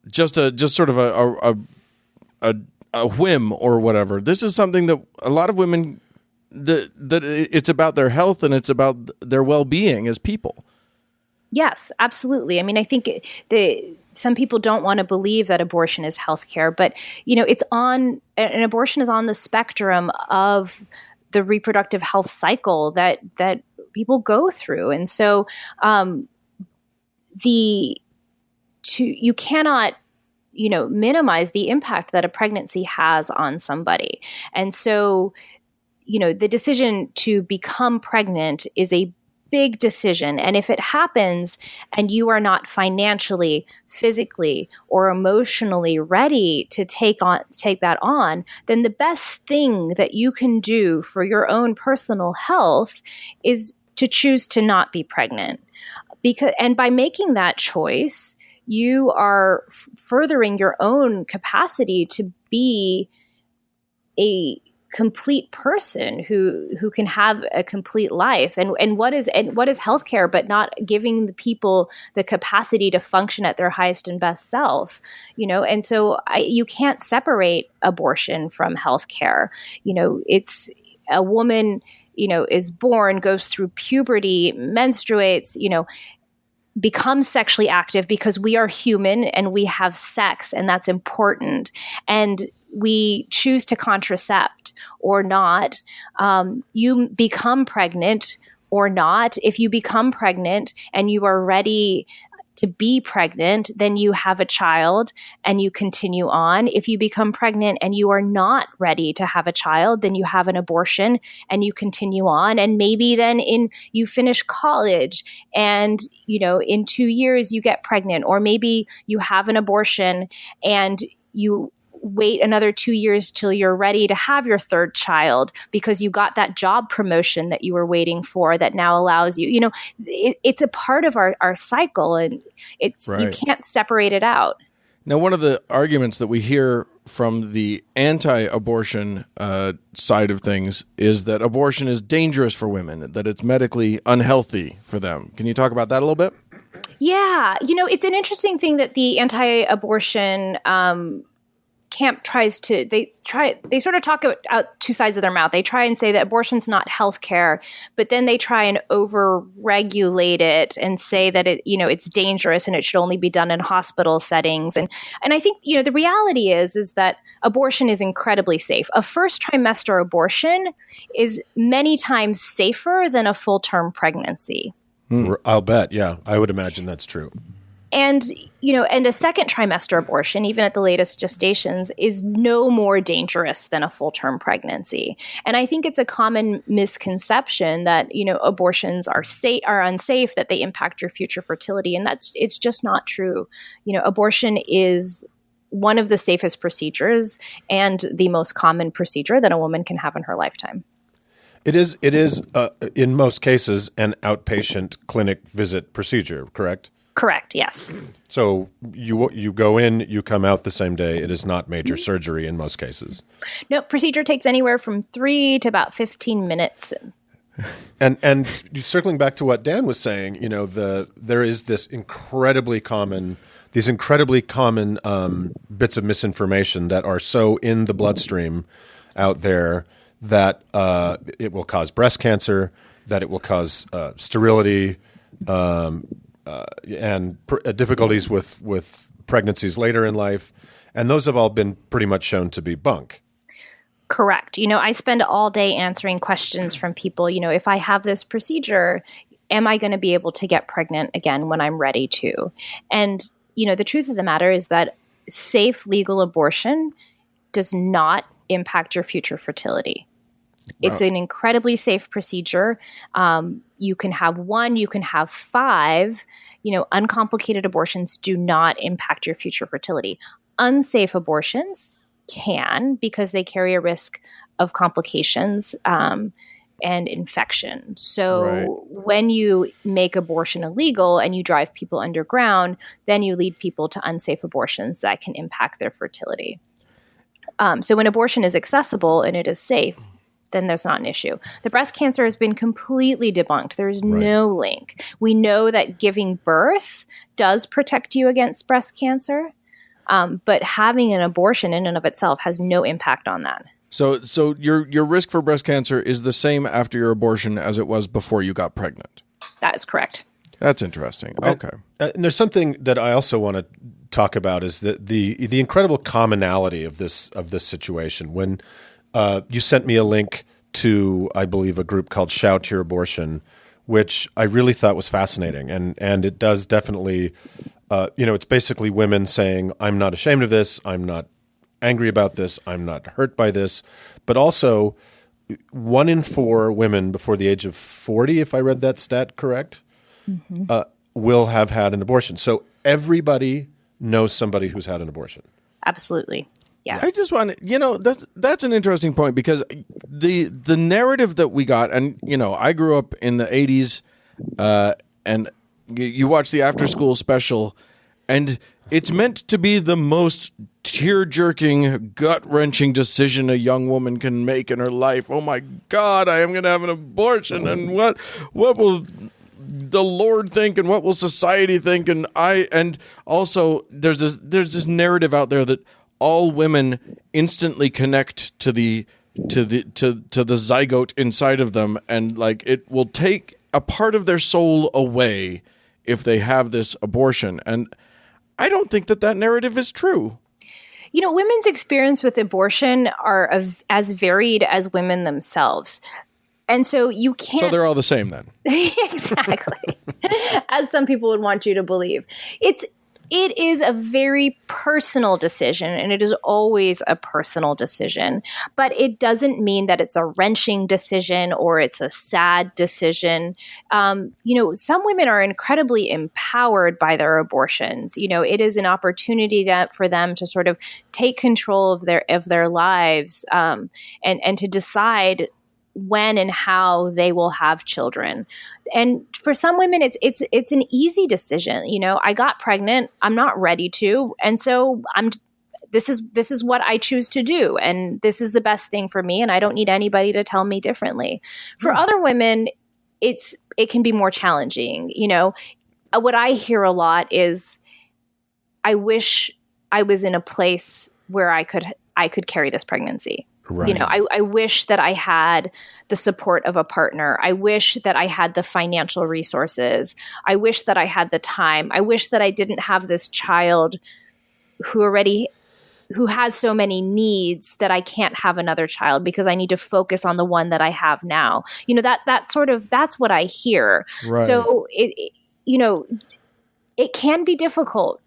just sort of a whim or whatever. This is something that a lot of women that it's about their health and it's about their well-being as people. Yes, absolutely. I mean, I think some people don't want to believe that abortion is healthcare, but an abortion is on the spectrum of the reproductive health cycle that people go through. And so you cannot minimize the impact that a pregnancy has on somebody. And so the decision to become pregnant is a big decision. And if it happens and you are not financially, physically, or emotionally ready to take that on, then the best thing that you can do for your own personal health is to choose to not be pregnant. And by making that choice, you are furthering your own capacity to be a complete person who can have a complete life. And what is healthcare but not giving the people the capacity to function at their highest and best self, And so you can't separate abortion from healthcare. It's a woman, is born, goes through puberty, menstruates, becomes sexually active because we are human and we have sex, and that's important. And we choose to contracept or not. You become pregnant or not. If you become pregnant and you are ready to be pregnant, then you have a child and you continue on. If you become pregnant and you are not ready to have a child, then you have an abortion and you continue on. And maybe then you finish college and, in 2 years you get pregnant, or maybe you have an abortion and you wait another 2 years till you're ready to have your third child because you got that job promotion that you were waiting for that now allows you, it's a part of our cycle, and you can't separate it out. Now, one of the arguments that we hear from the anti-abortion side of things is that abortion is dangerous for women, that it's medically unhealthy for them. Can you talk about that a little bit? Yeah. It's an interesting thing that the anti-abortion camp they sort of talk out two sides of their mouth. They try and say that abortion's not healthcare, but then they try and over-regulate it and say that it's dangerous and it should only be done in hospital settings. And I think, the reality is that abortion is incredibly safe. A first trimester abortion is many times safer than a full-term pregnancy. I'll bet. Yeah, I would imagine that's true. And, and a second trimester abortion, even at the latest gestations, is no more dangerous than a full-term pregnancy. And I think it's a common misconception that, abortions are unsafe, that they impact your future fertility. And it's just not true. Abortion is one of the safest procedures and the most common procedure that a woman can have in her lifetime. It is in most cases an outpatient clinic visit procedure, correct? Correct, yes. So you go in, you come out the same day. It is not major surgery in most cases. No, procedure takes anywhere from 3 to about 15 minutes. And circling back to what Dan was saying, there is these incredibly common bits of misinformation that are so in the bloodstream out there that it will cause breast cancer, that it will cause sterility, and difficulties with pregnancies later in life. And those have all been pretty much shown to be bunk. Correct. I spend all day answering questions from people. If I have this procedure, am I going to be able to get pregnant again when I'm ready to? And, the truth of the matter is that safe legal abortion does not impact your future fertility. It's an incredibly safe procedure. You can have 1, you can have 5. Uncomplicated abortions do not impact your future fertility. Unsafe abortions can, because they carry a risk of complications and infection. So when you make abortion illegal and you drive people underground, then you lead people to unsafe abortions that can impact their fertility. So when abortion is accessible and it is safe, then there's not an issue. The breast cancer has been completely debunked. There's no link. We know that giving birth does protect you against breast cancer, but having an abortion in and of itself has no impact on that. So your risk for breast cancer is the same after your abortion as it was before you got pregnant. That is correct. That's interesting. Okay. And there's something that I also want to talk about is that the incredible commonality of this situation. When you sent me a link to, I believe, a group called Shout Your Abortion, which I really thought was fascinating. And it does definitely, it's basically women saying, I'm not ashamed of this. I'm not angry about this. I'm not hurt by this. But also 1 in 4 women before the age of 40, if I read that stat correct, will have had an abortion. So everybody knows somebody who's had an abortion. Absolutely. Yes. I just want to, that's an interesting point, because the narrative that we got, and, I grew up in the 80s, and you watch the after school special, and it's meant to be the most tear-jerking, gut-wrenching decision a young woman can make in her life. Oh my God, I am going to have an abortion, and what will the Lord think, and what will society think? And also there's this narrative out there that all women instantly connect to the zygote inside of them, and like it will take a part of their soul away if they have this abortion. And I don't think that narrative is true. Women's experience with abortion are as varied as women themselves. And so you can't... So they're all the same then. Exactly. As some people would want you to believe. It is a very personal decision, and it is always a personal decision. But it doesn't mean that it's a wrenching decision or it's a sad decision. Some women are incredibly empowered by their abortions. It is an opportunity for them to sort of take control of their lives and to decide when and how they will have children. And for some women, it's an easy decision. I got pregnant. I'm not ready to. And so this is what I choose to do. And this is the best thing for me. And I don't need anybody to tell me differently. For other women, it can be more challenging. What I hear a lot is, I wish I was in a place where I could carry this pregnancy. Right. You know, I wish that I had the support of a partner. I wish that I had the financial resources. I wish that I had the time. I wish that I didn't have this child who has so many needs that I can't have another child because I need to focus on the one that I have now. You know, that's what I hear. Right. So it can be difficult,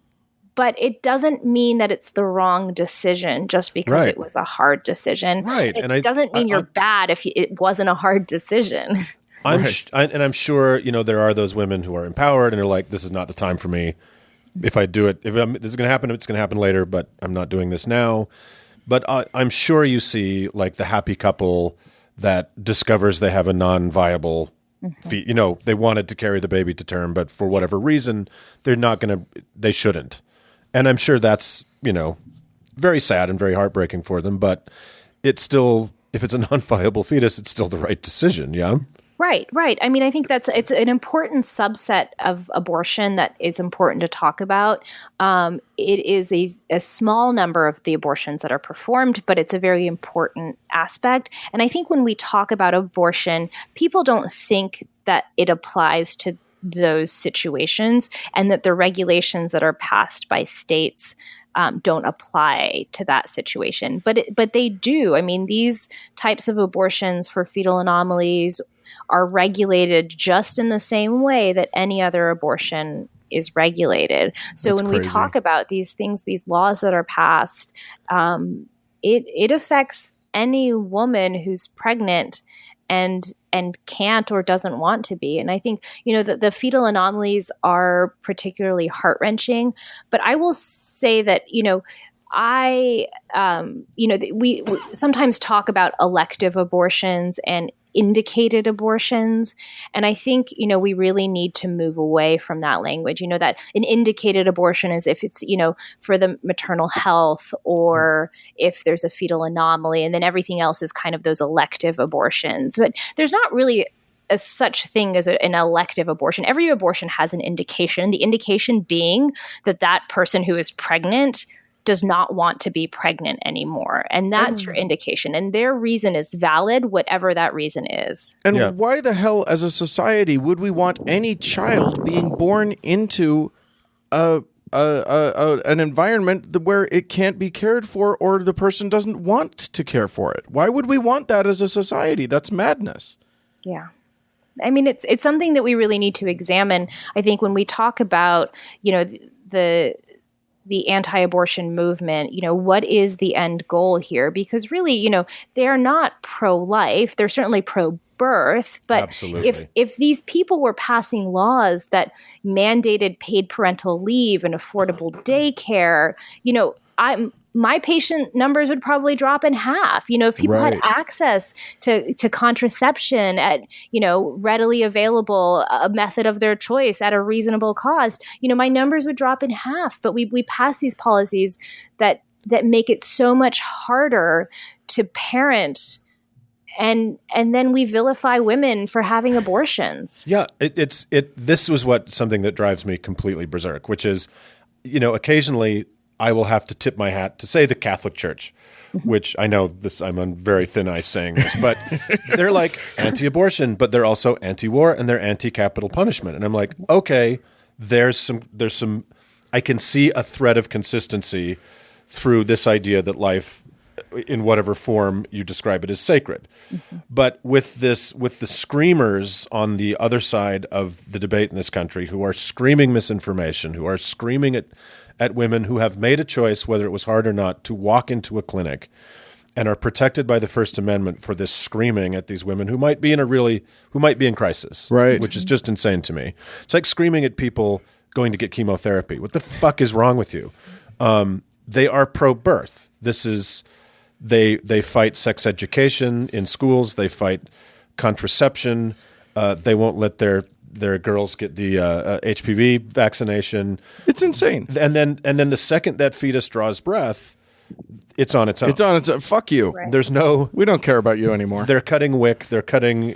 but it doesn't mean that it's the wrong decision just because it was a hard decision. Right. It doesn't mean you're bad if it wasn't a hard decision. I'm sure, there are those women who are empowered and are like, this is not the time for me. If I do it, this is going to happen, it's going to happen later, but I'm not doing this now. But I'm sure you see like the happy couple that discovers they have a non-viable they wanted to carry the baby to term, but for whatever reason, they shouldn't. And I'm sure that's, very sad and very heartbreaking for them, but it's still, if it's a non-viable fetus, it's still the right decision. Yeah. Right. I mean, I think it's an important subset of abortion that is important to talk about. It is a small number of the abortions that are performed, but it's a very important aspect. And I think when we talk about abortion, people don't think that it applies to those situations and that the regulations that are passed by states don't apply to that situation. But they do. I mean, these types of abortions for fetal anomalies are regulated just in the same way that any other abortion is regulated. So That's when crazy. we talk about these things, these laws that are passed, it affects any woman who's pregnant and can't or doesn't want to be. And I think, the fetal anomalies are particularly heart-wrenching. But I will say that, we sometimes talk about elective abortions and indicated abortions. And I think, we really need to move away from that language, that an indicated abortion is if it's, for the maternal health or if there's a fetal anomaly, and then everything else is kind of those elective abortions. But there's not really a such thing as an elective abortion. Every abortion has an indication, the indication being that person who is pregnant does not want to be pregnant anymore. And that's your indication. And their reason is valid, whatever that reason is. And why the hell, as a society, would we want any child being born into an environment where it can't be cared for or the person doesn't want to care for it? Why would we want that as a society? That's madness. Yeah. I mean, it's something that we really need to examine. I think when we talk about, the anti-abortion movement, what is the end goal here? Because really, they're not pro-life. They're certainly pro-birth. But Absolutely. if these people were passing laws that mandated paid parental leave and affordable daycare, my patient numbers would probably drop in half. If people had access to contraception at, readily available, a method of their choice at a reasonable cost, my numbers would drop in half. But we pass these policies that make it so much harder to parent. And then we vilify women for having abortions. Yeah, this was something that drives me completely berserk, which is, occasionally I will have to tip my hat to, say, the Catholic Church, which I know I'm on very thin ice saying this, but they're like anti-abortion, but they're also anti-war and they're anti-capital punishment. And I'm like, okay, there's some, I can see a thread of consistency through this idea that life, in whatever form you describe it, is sacred. But with the screamers on the other side of the debate in this country who are screaming misinformation, who are screaming at women who have made a choice, whether it was hard or not, to walk into a clinic and are protected by the First Amendment for this screaming at these women who might be in crisis, right? Which is just insane to me. It's like screaming at people going to get chemotherapy. What the fuck is wrong with you? They are pro-birth. They fight sex education in schools. They fight contraception. They won't let their girls get the HPV vaccination. It's insane. And then the second that fetus draws breath, it's on its own. It's on its own. Fuck you. Right. There's no. We don't care about you anymore. They're cutting WIC. They're cutting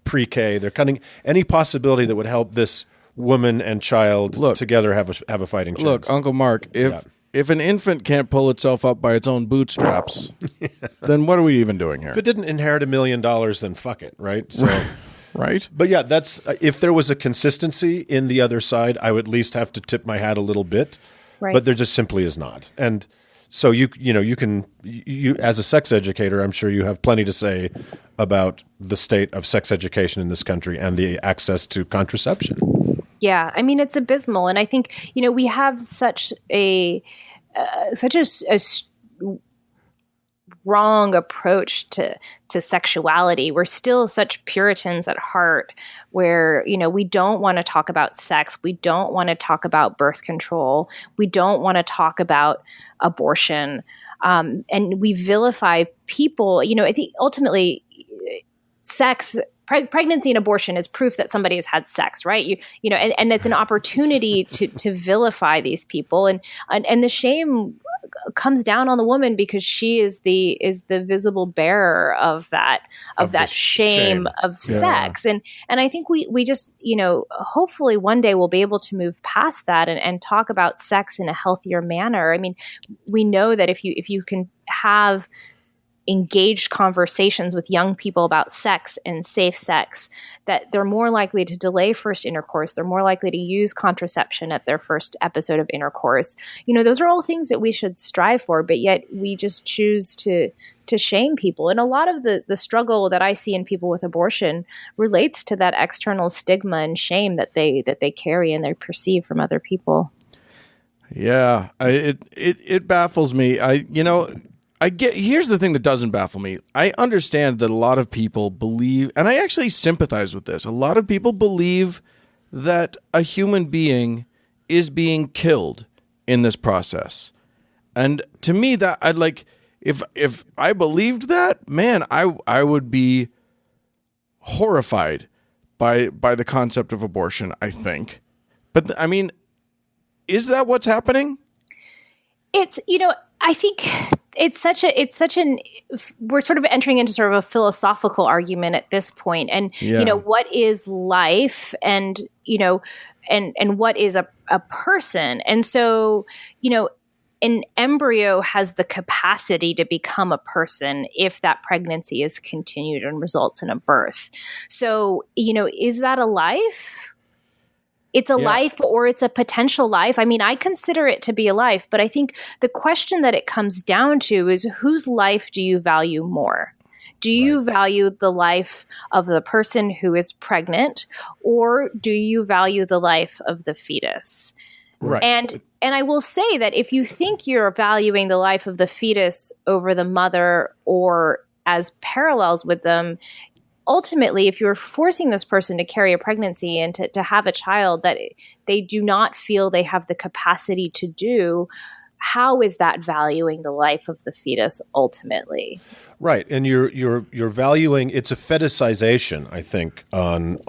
pre-K. They're cutting any possibility that would help this woman and child together have a fighting chance. Look, Uncle Mark, if an infant can't pull itself up by its own bootstraps, then what are we even doing here? If it didn't inherit $1 million, then fuck it, right? So, right? But yeah, that's if there was a consistency in the other side, I would at least have to tip my hat a little bit. Right. But there just simply is not. And so you can as a sex educator, I'm sure you have plenty to say about the state of sex education in this country and the access to contraception. Yeah, I mean, it's abysmal. And I think, we have such a wrong approach to sexuality. We're still such Puritans at heart where, we don't want to talk about sex. We don't want to talk about birth control. We don't want to talk about abortion. And we vilify people. I think ultimately sex, pregnancy and abortion is proof that somebody has had sex, right? And it's an opportunity to vilify these people. And the shame comes down on the woman because she is the visible bearer of that shame of sex. And I think we just, hopefully one day we'll be able to move past that and talk about sex in a healthier manner. I mean, we know that if you can have engaged conversations with young people about sex and safe sex, that they're more likely to delay first intercourse. They're more likely to use contraception at their first episode of intercourse. Those are all things that we should strive for, but yet we just choose to shame people. And a lot of the struggle that I see in people with abortion relates to that external stigma and shame that they carry and they perceive from other people. Yeah, it baffles me. Here's the thing that doesn't baffle me. I understand that a lot of people believe, and I actually sympathize with this. A lot of people believe that a human being is being killed in this process. And to me, that I'd like, if I believed that, man, I would be horrified by the concept of abortion, I think. But I mean, is that what's happening? It's, I think we're sort of entering into sort of a philosophical argument at this point. And, what is life and what is a person? And so, an embryo has the capacity to become a person if that pregnancy is continued and results in a birth. So, is that a life? It's a life or it's a potential life. I mean, I consider it to be a life, but I think the question that it comes down to is whose life do you value more? Do you value the life of the person who is pregnant, or do you value the life of the fetus? Right. And I will say that if you think you're valuing the life of the fetus over the mother or as parallels with them, ultimately, if you're forcing this person to carry a pregnancy and to have a child that they do not feel they have the capacity to do, how is that valuing the life of the fetus ultimately? Right, and you're valuing, it's a fetishization, I think, on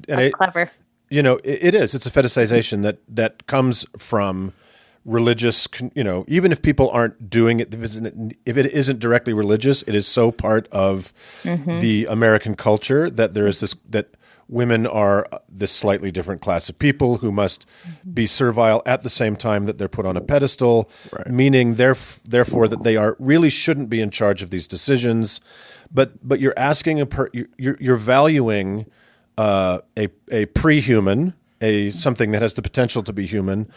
That's clever. It is. It's a fetishization that comes from religious, even if people aren't doing it, if it isn't directly religious, it is so part of the American culture that there is this, that women are this slightly different class of people who must be servile at the same time that they're put on a pedestal, meaning therefore that they really shouldn't be in charge of these decisions. But you're asking you're valuing a pre-human, something that has the potential to be human,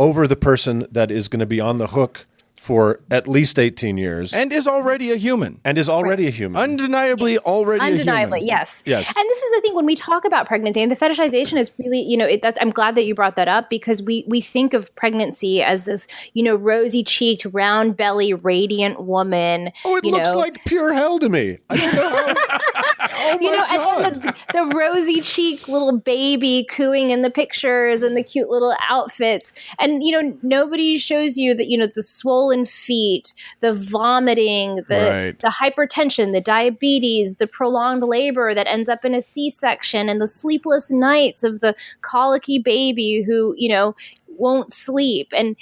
over the person that is going to be on the hook for at least 18 years. And is already a human. Undeniably already a human. Yes. And this is the thing, when we talk about pregnancy, and the fetishization is really, I'm glad that you brought that up, because we think of pregnancy as this, rosy-cheeked, round-belly, radiant woman. Oh, it looks like pure hell to me. I don't know how. And then the rosy-cheeked little baby cooing in the pictures and the cute little outfits. And, nobody shows you that, the swollen feet, the vomiting, the hypertension, the diabetes, the prolonged labor that ends up in a C-section, and the sleepless nights of the colicky baby who, won't sleep. And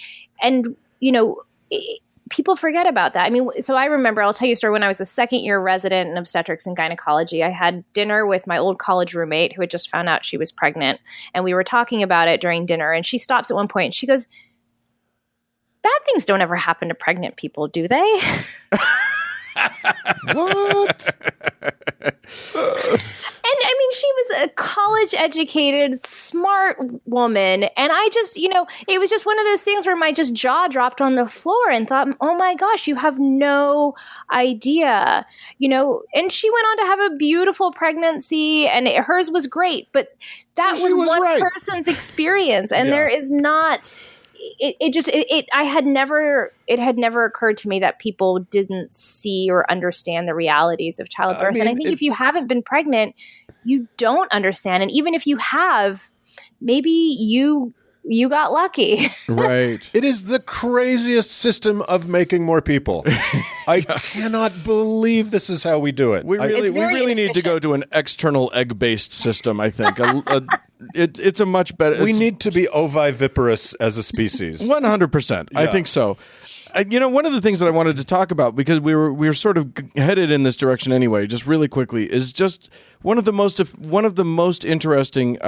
people forget about that. I mean, so I remember, I'll tell you a story. When I was a second-year resident in obstetrics and gynecology, I had dinner with my old college roommate who had just found out she was pregnant. And we were talking about it during dinner. And she stops at one point and she goes, bad things don't ever happen to pregnant people, do they? What? And I mean, she was a college-educated, smart woman. And I just, it was just one of those things where my just jaw dropped on the floor and thought, oh my gosh, you have no idea. And she went on to have a beautiful pregnancy, and hers was great. But that So she was was one right. person's experience. And Yeah. there is not... It had never occurred to me that people didn't see or understand the realities of childbirth. mean, and I think if you haven't been pregnant, you don't understand. And even if you have, maybe you got lucky. Right. It is the craziest system of making more people. I cannot believe this is how we do it. We It's very really need to go to an external egg-based system, I think. It's a much better... We need to be oviviparous as a species. 100%. I think so. One of the things that I wanted to talk about, because we were sort of headed in this direction anyway, just really quickly, is just one of the most interesting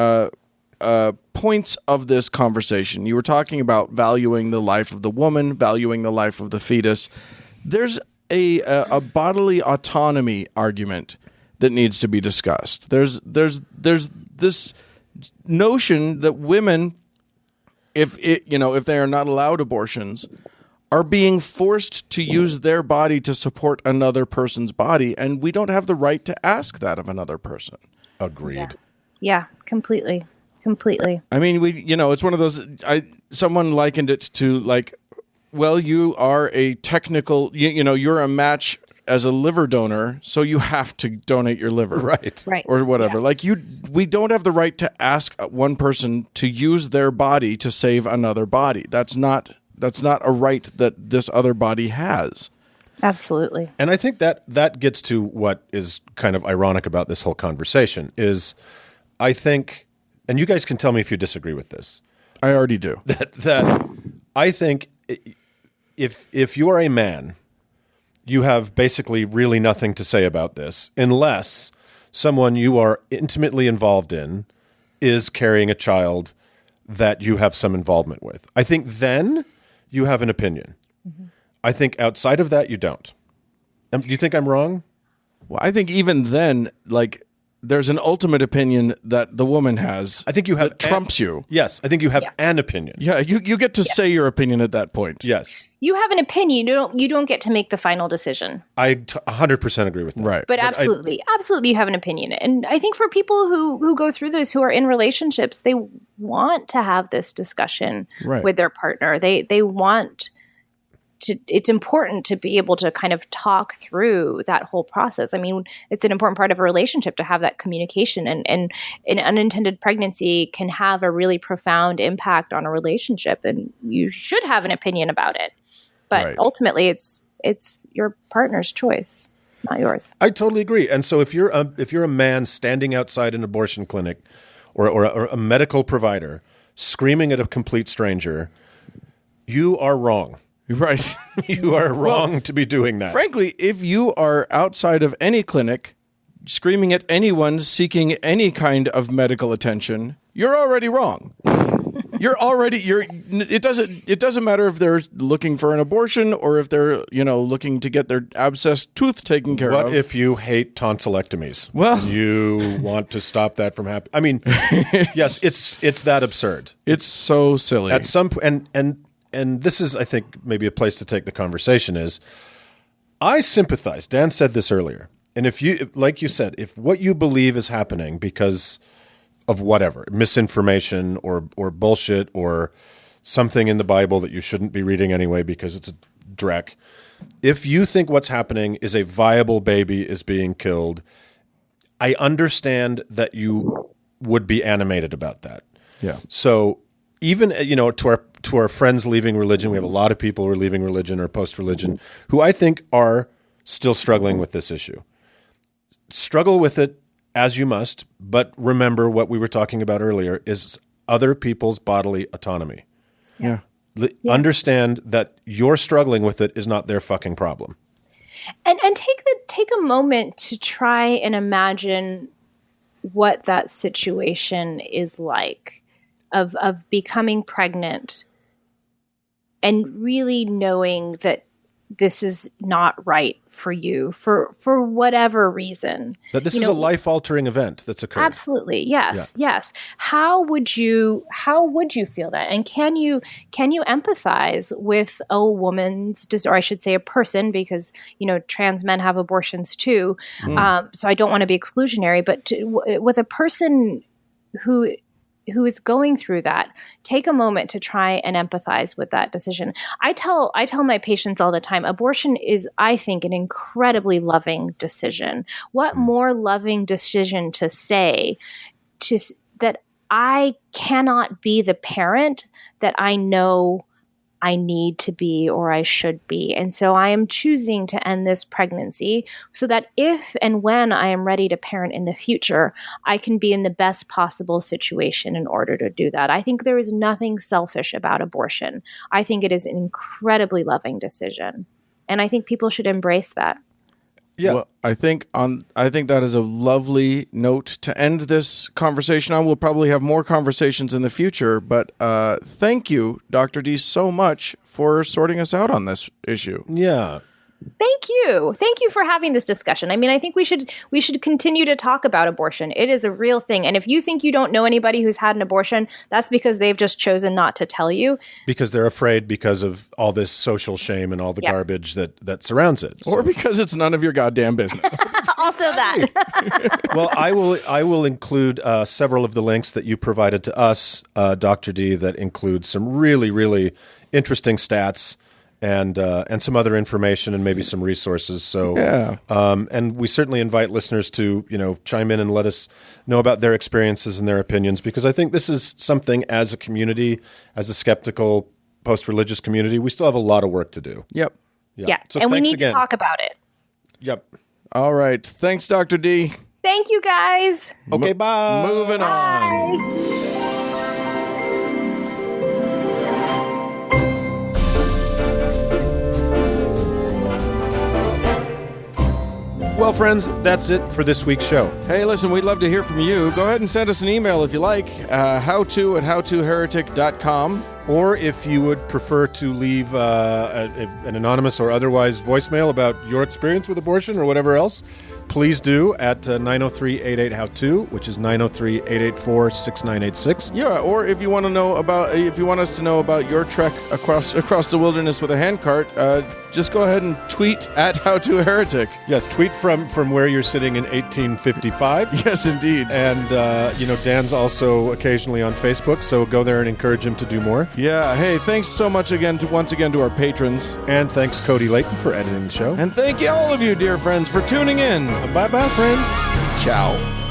points of this conversation. You were talking about valuing the life of the woman, valuing the life of the fetus. There's a bodily autonomy argument that needs to be discussed. There's this notion that women, if they are not allowed abortions, are being forced to use their body to support another person's body, and we don't have the right to ask that of another person. Agreed. Yeah, completely. I mean, it's one of those. Someone likened it to like, well, you are a technical, you're a match as a liver donor, so you have to donate your liver, Right. or whatever. Yeah. Like we don't have the right to ask one person to use their body to save another body. That's not a right that this other body has. Absolutely. And I think that gets to what is kind of ironic about this whole conversation is I think, and you guys can tell me if you disagree with this, I already do. that I think if you are a man, you have basically really nothing to say about this unless someone you are intimately involved in is carrying a child that you have some involvement with. I think then you have an opinion. Mm-hmm. I think outside of that, you don't. Do you think I'm wrong? Well, I think even then, like, there's an ultimate opinion that the woman has. I think you have that trumps you. Yes, I think you have an opinion. Yeah, you get to say your opinion at that point. Yes. You have an opinion. You don't get to make the final decision. I 100% agree with that. Right. But absolutely you have an opinion. And I think for people who go through this, who are in relationships, they want to have this discussion with their partner. They want to, it's important to be able to kind of talk through that whole process. I mean, it's an important part of a relationship to have that communication, and an unintended pregnancy can have a really profound impact on a relationship, and you should have an opinion about it. But ultimately it's your partner's choice, not yours. I totally agree. And so if you're a man standing outside an abortion clinic or a medical provider screaming at a complete stranger, you are wrong. Right. You are wrong to be doing that. Frankly, if you are outside of any clinic screaming at anyone seeking any kind of medical attention, you're already wrong. It doesn't matter if they're looking for an abortion or if they're, looking to get their abscessed tooth taken care of. What if you hate tonsillectomies? Well, and you want to stop that from happening. I mean, yes, it's that absurd. It's so silly. At some point, and this is, I think, maybe a place to take the conversation is, I sympathize. Dan said this earlier. And if you, like you said, if what you believe is happening because of whatever, misinformation or bullshit or something in the Bible that you shouldn't be reading anyway because it's a dreck, if you think what's happening is a viable baby is being killed, I understand that you would be animated about that. Yeah. So even, to our friends leaving religion, we have a lot of people who are leaving religion or post-religion who I think are still struggling with this issue. Struggle with it as you must, but remember what we were talking about earlier is other people's bodily autonomy. Yeah. Understand that you're struggling with it is not their fucking problem. And take a moment to try and imagine what that situation is like of becoming pregnant really knowing that this is not right for you for whatever reason. That this is a life-altering event that's occurred. Absolutely. Yes. Yeah. Yes. How would you feel that? And can you empathize with a woman's, or I should say a person, because, trans men have abortions too. So I don't want to be exclusionary, but with a person who is going through that, take a moment to try and empathize with that decision. I tell my patients all the time, abortion is, I think, an incredibly loving decision. What more loving decision to say that I cannot be the parent that I know I need to be or I should be. And so I am choosing to end this pregnancy so that if and when I am ready to parent in the future, I can be in the best possible situation in order to do that. I think there is nothing selfish about abortion. I think it is an incredibly loving decision. And I think people should embrace that. Yeah. Well, I think that is a lovely note to end this conversation on. We'll probably have more conversations in the future, but thank you, Dr. D, so much for sorting us out on this issue. Yeah. Thank you. Thank you for having this discussion. I mean, I think we should continue to talk about abortion. It is a real thing. And if you think you don't know anybody who's had an abortion, that's because they've just chosen not to tell you. Because they're afraid because of all this social shame and all the garbage that surrounds it. Or because it's none of your goddamn business. Also that. Well, I will include several of the links that you provided to us, Dr. D, that include some really, really interesting stats and some other information and maybe some resources. So, and we certainly invite listeners to, chime in and let us know about their experiences and their opinions, because I think this is something as a community, as a skeptical post-religious community, we still have a lot of work to do. Yep. Yeah. So and we need to talk about it. Yep. All right. Thanks, Dr. D. Thank you, guys. Okay, bye. Moving on. Well, friends, that's it for this week's show. Hey, listen, we'd love to hear from you. Go ahead and send us an email if you like, howto@howtoheretic.com. Or if you would prefer to leave an anonymous or otherwise voicemail about your experience with abortion or whatever else, please do at 903-88-HOW-TO, which is 903-884-6986. Yeah, or if you want us to know about your trek across the wilderness with a handcart, just go ahead and tweet at HowToHeretic. Yes, tweet from where you're sitting in 1855. Yes, indeed. And Dan's also occasionally on Facebook, so go there and encourage him to do more. Yeah. Hey, thanks so much once again to our patrons, and thanks Cody Layton for editing the show. And thank you all of you, dear friends, for tuning in. Bye-bye, friends. Ciao.